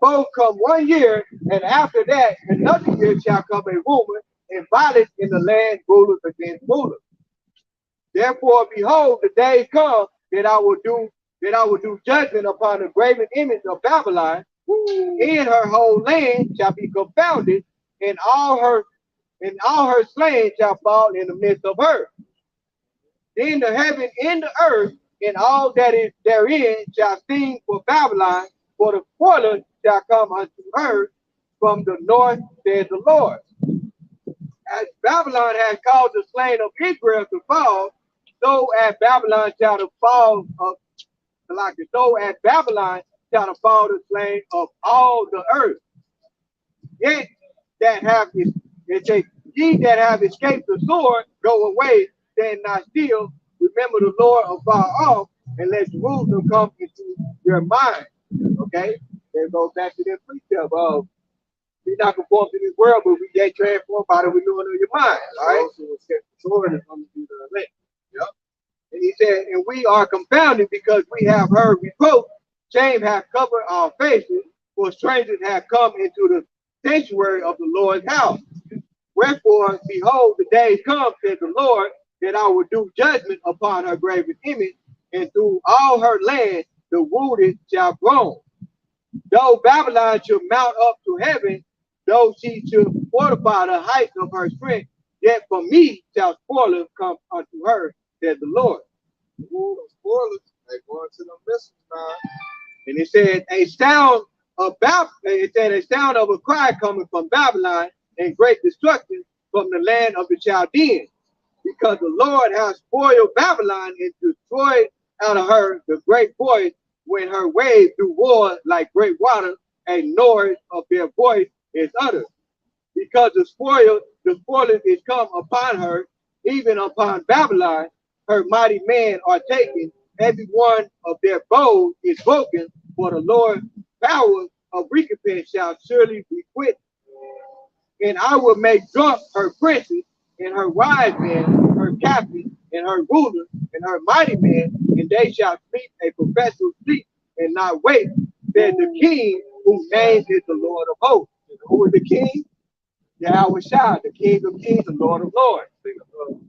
both come 1 year, and after that, another year shall come a rumor, and violence in the land, rulers against rulers. Therefore, behold, the days come that I will do judgment upon the graven image of Babylon. In her whole land shall be confounded, and all her slain shall fall in the midst of her. Then the heaven and the earth and all that is therein shall sing for Babylon, for the spoiler shall come unto her from the north, says the Lord. As Babylon has caused the slain of Israel to fall, so as Babylon shall fall the slain of all the earth. Yet that have ye that have escaped the sword, go away, stand not still, remember the Lord afar off, and let Jerusalem come into your mind. Okay? Then goes back to that precept of be not conformed to this world, but we get transformed by the renewing of your mind. All right? So the sword is going to be the elect. Yep. And he said, and we are confounded because we have heard reproach, shame hath covered our faces, for strangers have come into the sanctuary of the Lord's house. Wherefore, behold, the days come, said the Lord, that I will do judgment upon her graven image, and through all her land the wounded shall groan. Though Babylon should mount up to heaven, though she should fortify the heights of her strength, yet for me shall spoilers come unto her, said the Lord. Ooh, those spoilers, they going to the missiles now. And it said a sound of a cry coming from Babylon, and great destruction from the land of the Chaldeans, because the Lord has spoiled Babylon and destroyed out of her the great voice when her waves do war like great water, a noise of their voice is uttered. Because the spoilers is come upon her, even upon Babylon, her mighty men are taken, every one of their bows is broken, for the Lord's power of recompense shall surely be quit. And I will make drunk her princes, and her wise men, her captains, and her rulers, and her mighty men, and they shall sleep a perpetual sleep, and not wake, said the king, whose name is the Lord of hosts. Who is the king? Yahweh Shah, the King of Kings, the Lord of Lords. The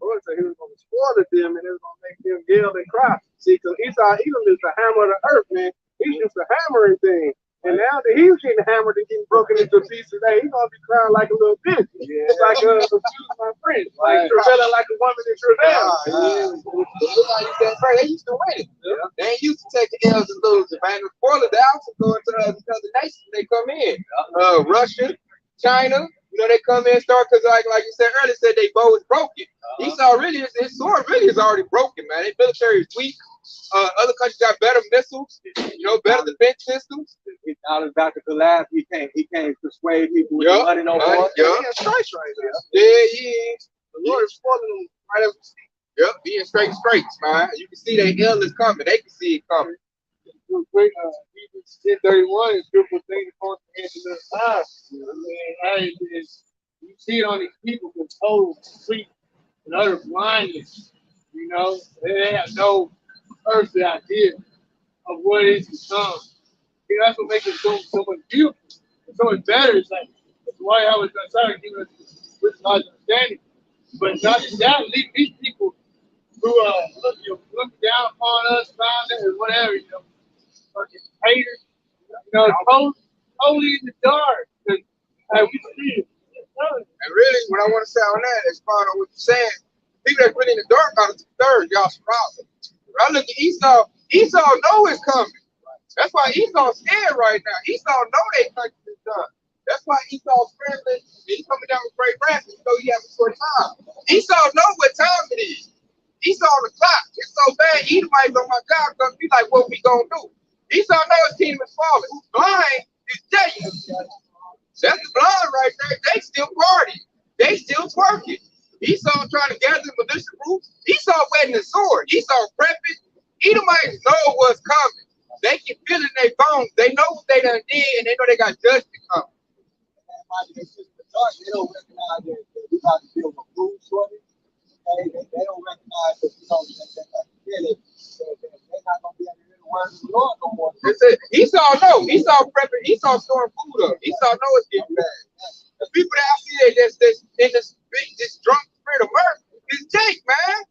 Lord said he was going to spoil them and it was going to make them yell and cry. See, because Esau, Edom is the hammer of the earth, man. He's just a hammering thing. And now that he's getting hammered and getting broken into pieces, hey, he's going to be crying like a little bitch. Yeah. It's like, excuse my friend, like travailing like a woman in travail. They used to win it. Yeah. They ain't used to take the L's and losing, man. The spoilers, they also go into other nations. They come in. Russia, China, you know, they come in and start because, like you said earlier, said they bow is broken. Esau really, his sword really is already broken, man. Their military is weak. Other countries got better missiles, you know, better defense systems. It's all about to collapse. He can't persuade people with the money no more. He has strikes right now. Yeah, he is. The Lord is spoiling them right as we speak. Yep, being straights, man. You can see their hell is coming. They can see it coming. Hebrews 10:31 is beautiful thing upon the end of the time. I mean, you see it on these people with total sleep and utter blindness. You know, they have no earthly idea of what is to come. You know, that's what makes it so much beautiful and so much better. It's like that's why I was trying to give us with understanding. But not just that, leave these people who look down upon us, found it, or whatever, you know, fucking haters, you know, totally in the dark. Because we see it. And really, what I want to say on that is fine on what you're saying. People that's really in the dark out of the third, y'all surrounded. When I look at Esau know it's coming. That's why Esau's scared right now. Esau know they country is done. That's why Esau's scrambling. He's coming down with great wrath, so he having short time. Esau know what time it is. Esau on the clock. It's so bad, Edomites on my job because be like, what we gonna do? Esau know his kingdom is falling. Who's blind is Jacob. That's the blind right there. They still partying. They still twerking. Esau trying to gather militia groups. Esau wetting the sword. Esau prepping. Edomites know what's coming. They can feel it in their bones. They know what they done did, and they know they got judgment coming. They don't recognize that we got to deal with food shortage. They don't recognize that they're not going to be able to hear the word of the Lord no more. Esau know. Esau prepping. Esau storing food up. Esau know it's getting bad. The people that I see in this drunk spirit of mirth is Jake, man.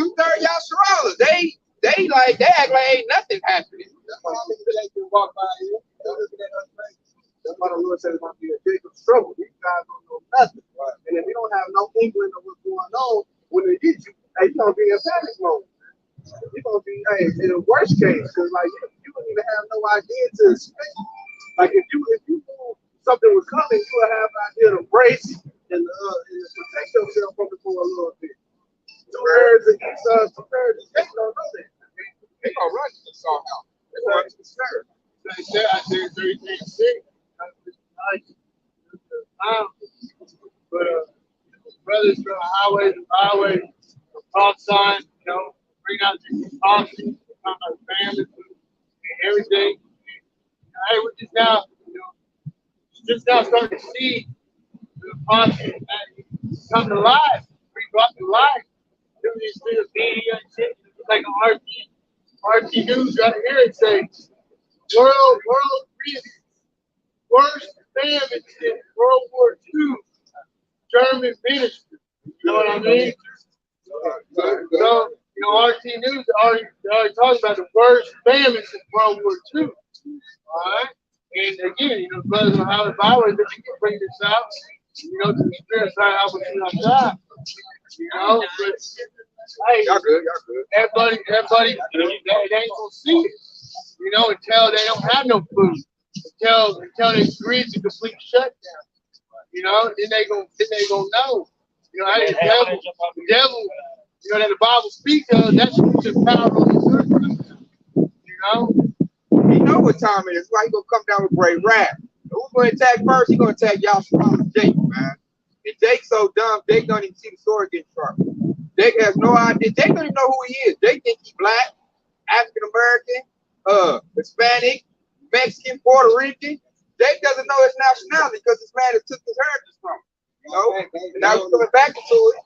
2/3 Yasharala. They act like ain't nothing happening. That's why they can walk by here. That's why the Lord said it's going to be a Jacob's trouble. These guys don't know nothing. Right. And if you don't have no inkling of what's going on, when they get you, hey, you're going to be in panic mode. You're going to be, in the worst case, because like you don't even have no idea to expect. Like if you knew something was coming, you would have an idea to brace and protect yourself from it for a little bit. 2/3 against us, 2/3 against don't know that. They gonna run to the salt house. They gonna run to the snare. I said 33:6. But brothers from the highway to byway, cross sign, you know, bring out the coffee, talk about family, and everything. Hey, we're just now, starting to see the content come to life, bring brought to life through these media and shit. It's like an RT News right here. It says world reasons worst famine since World War II. German ministry. You know what I mean? So, you know, RT News already talking about the worst famine since World War II. All right? And again, you know, brothers on Highway Byway, that you can bring this out, you know, to the spirit side, how we on God. You know, but hey, Y'all good. everybody, they ain't gonna see it. You know, until they don't have no food. Until they experience a complete shutdown. You know, then they gonna know. You know, the devil, you know, that the Bible speaks of, that's who's in power on the earth. know? He know what time it is. Why he gonna come down with great rap? Who's gonna attack first? He gonna attack y'all Jake, man. And Jake's so dumb, Jake don't even see the sword getting sharp. Jake has no idea. Jake don't even know who he is. Jake think he black, African American, Hispanic, Mexican, Puerto Rican. Jake doesn't know his nationality because this man has took his heritage from him. You know? And now he's coming back into it.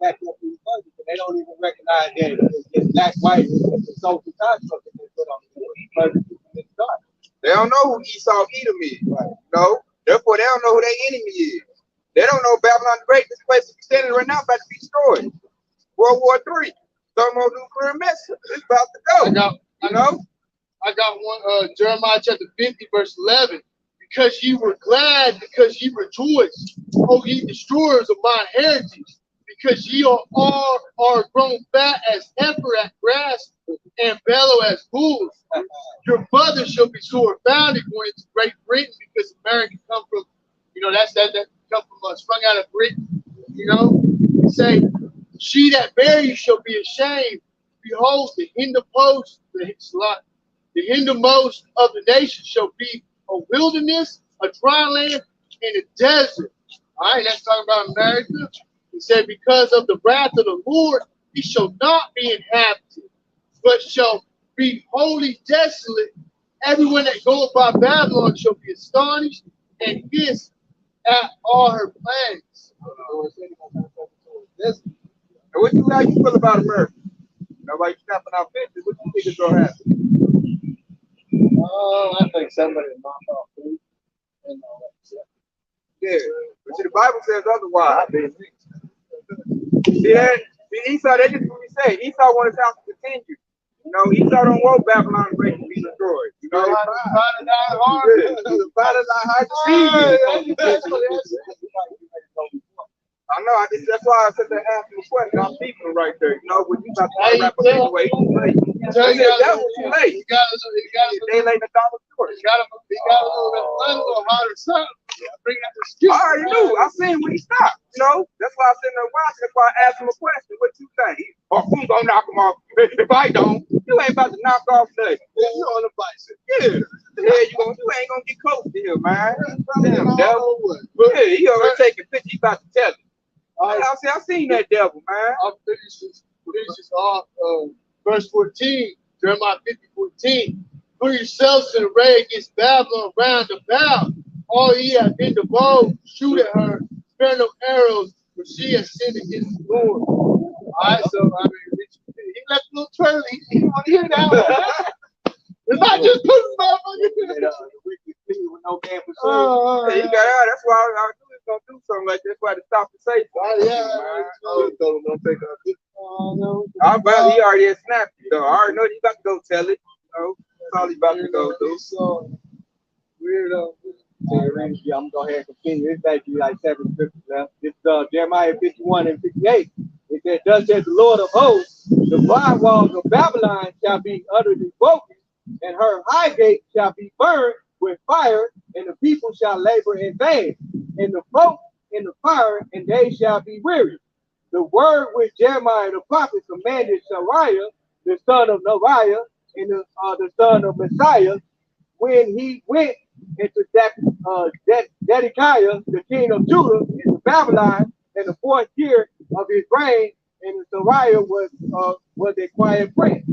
They don't even recognize that it's black, white, it's social construct that they put on the They don't know who Esau Edom is. Right. You know? Therefore, they don't know who their enemy is. They don't know Babylon the Great. This place is standing right now about to be destroyed. World War III. Thermonuclear missile. It's about to go. I got one, Jeremiah chapter 50, verse 11. Because ye were glad, because ye rejoiced, O ye destroyers of mine heritage, because ye all are grown fat as heifer at grass, and bellow as bulls. Your mother shall be sore founded going into Great Britain, because America come from, that come from sprung out of Britain. Say, she that bare you shall be ashamed. Behold, the hindermost, the hindermost of the nation shall be a wilderness, a dry land, and a desert. All right, that's talking about America. He said, because of the wrath of the Lord, he shall not be inhabited, but shall be wholly desolate. Everyone that goeth by Babylon shall be astonished and hiss at all her plans. How you feel about America? Nobody snapping our pictures. What you think is gonna happen? I think somebody knocked off food and all that stuff. Yeah, but see, the Bible says otherwise. See that? See, Esau, that's just what we say. Esau wants his house to continue. Esau don't want Babylon the Great to be destroyed. Fight it out hard. Fight it out hard to see. I know. That's why I said to ask you a question. I'm speaking right there. When you about to wrap up anyway, too late. That was too late. They laid the dollar short. He got a little hot or something. Bring out the excuse. I already knew. I seen when he stopped. That's why I said there watching. That's why I asked him a question. What you think? I'm gonna knock him off. If I don't, you ain't about to knock off nothing. You on the bicycle. Yeah. You ain't gonna get close to him, man. Damn devil. Yeah, he already taking pictures. He about to tell him. I seen that devil, man. I'll finish this off. Verse 14, Jeremiah 50:14. Put yourselves in array against Babylon round about. All ye have been bold, shoot at her, spare no arrows, for she has sinned against the Lord. All right, so he left a little trailer. He want to hear that one. It's not just putting motherfuckers. With no damn he got out. That's why I knew he was gonna do something like that. That's why to stop and say something. He already had snapped it though. I already know he about to go tell it. That's all he about to go do. Weirdo. I'm gonna go ahead and continue. It's actually like 7 scriptures left. It's Jeremiah 51 and 58. It said, thus says the Lord of hosts, the broad walls of Babylon shall be utterly broken, and her high gate shall be burned with fire, and the people shall labor in vain, and the folk in the fire, and they shall be weary. The word which Jeremiah the prophet commanded Sariah, the son of Neriah, and the son of Messiah, when he went into Zedekiah, the king of Judah, into Babylon, in the 4th year of his reign, and Sariah was a quiet prince.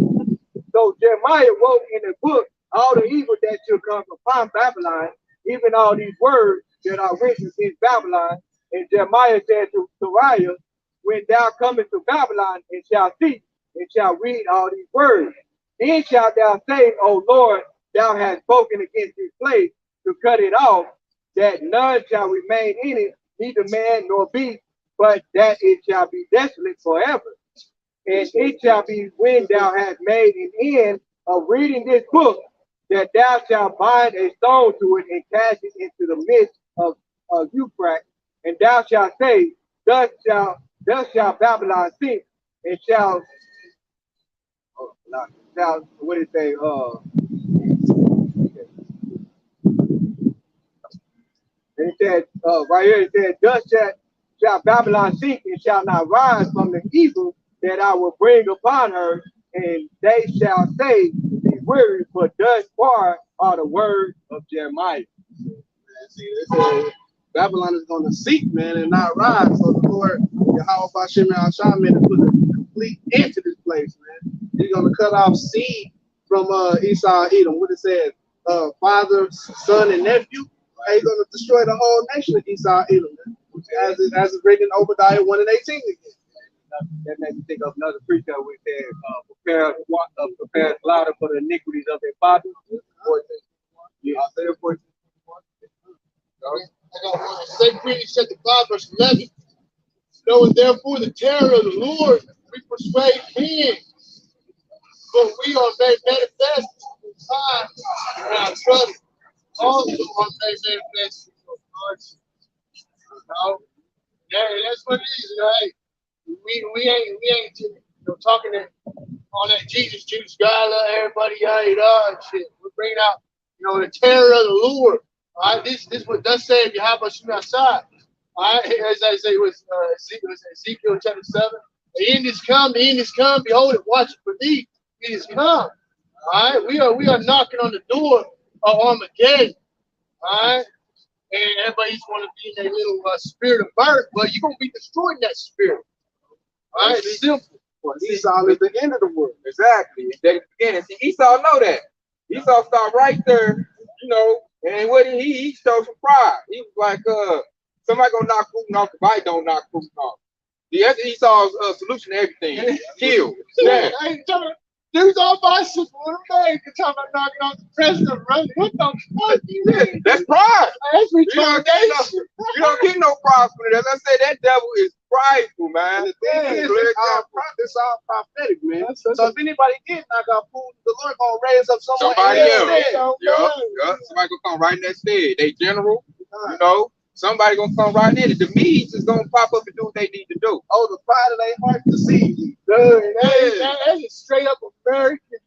So Jeremiah wrote in the book all the evil that shall come upon Babylon, even all these words that are written against Babylon. And Jeremiah said to Sariah, when thou comest to Babylon, and shalt see, and shalt read all these words, then shalt thou say, O Lord, thou hast spoken against this place to cut it off, that none shall remain in it, neither man nor beast, but that it shall be desolate forever. And it shall be when thou hast made an end of reading this book, that thou shalt bind a stone to it and cast it into the midst of Euphrates, and thou shalt say, thus shall Babylon sink, and shall what did it say? And it said right here, it said, thus shall Babylon sink and shall not rise from the evil that I will bring upon her, and they shall say, these weary, but thus far are the words of Jeremiah. Man, see, they say Babylon is going to seek, man, and not rise. So the Lord, Yahweh Bashem and Asham, man, to put a complete end to this place, man. He's going to cut off seed from Esau and Edom. What it says, father, son, and nephew. And he's going to destroy the whole nation of Esau and Edom, man. As it's written in Obadiah 1 and 18 again. That made me think of another preacher which said, prepare louder for the iniquities of their fathers. Yeah, Isaiah 14. I got one. 2 Corinthians chapter 5, verse 11. Knowing therefore the terror of the Lord, we persuade men, but we are made manifest in time and our trouble. Also are made manifest in your hearts. That's what it is, right? We ain't talking that all that Jesus God love everybody, and shit. We're bringing out, the terror of the Lord. All right, this what does say if you have us outside. All right, as I say, it was Ezekiel chapter 7. The end is come, behold it, watch it for thee. It is come. All right, we are knocking on the door of Armageddon. All right. And everybody's want to be in their little spirit of birth, but you're going to be destroying that spirit. All right, it's simple. Well, Esau is the end of the world. Exactly. They beginning. See, Esau know that. Esau start right there, and what he showed some pride. He was like, somebody gonna knock Putin off, the bite don't knock Putin off. Yeah, that's Esau's solution to everything. Kill. Yeah. Dude's all bicycle in America talking about knocking off the president running. What the fuck you mean? That's pride. That's You don't get no prize for it. As I said, that devil is prideful, man. It's all prophetic, man. So if anybody did knock out Putin, the Lord gonna raise up somebody else. Yeah. Somebody gonna come right in that stead. They general, somebody gonna come right in it. The Medes is gonna pop up and do what they need to do. Oh, the pride of their heart to see. That is straight up American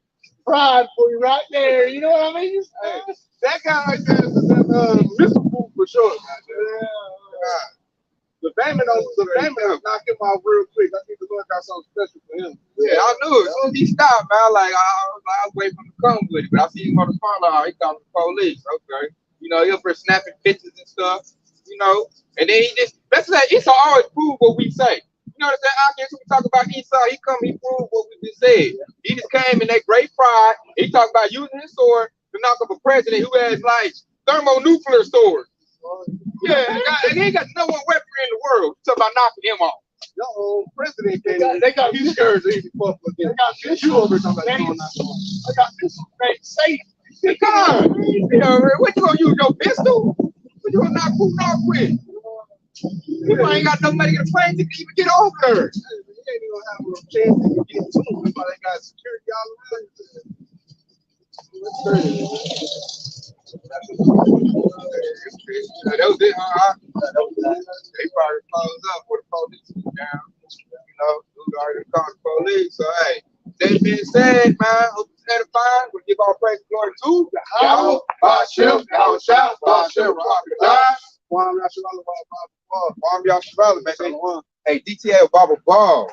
pride for you right there. You know what I mean? Hey, that guy right there is missile food for sure. The famine will knock him off real quick. I think the Lord got something special for him. Yeah, I knew it. As soon as he stopped, man, I was waiting for him to come with it. But I see him on the phone, he called the police. Okay. He'll for snapping pictures and stuff, and then he just, let's say Esau always prove what we say. You know what I'm saying? I guess when we talk about Esau, he proved what we just said. He just came in that great pride. He talked about using his sword to knock up a president who has like thermonuclear swords. Yeah, he ain't got no one weaponry in the world. He's talking about knocking him off. Your president can't. They got these girls easy fuck with them. They got this. You over talking about going out. I got this great safe. God, what you gonna use your pistol? What you gonna knock Putin off with? People ain't got no money to get a plane to even get over there. You ain't even gonna have a chance to get to them. That's why they got security all around. That was it, they probably closed up for the police down. Dude already called the police. So hey, that being said, man, hope you had a fine. We'll give all praise and glory to Yahweh, Bashem, Yahweh Shah, Bashem, man. Hey, DTA Baba Ball.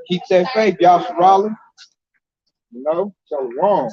Keep that faith, y'all. So wrong.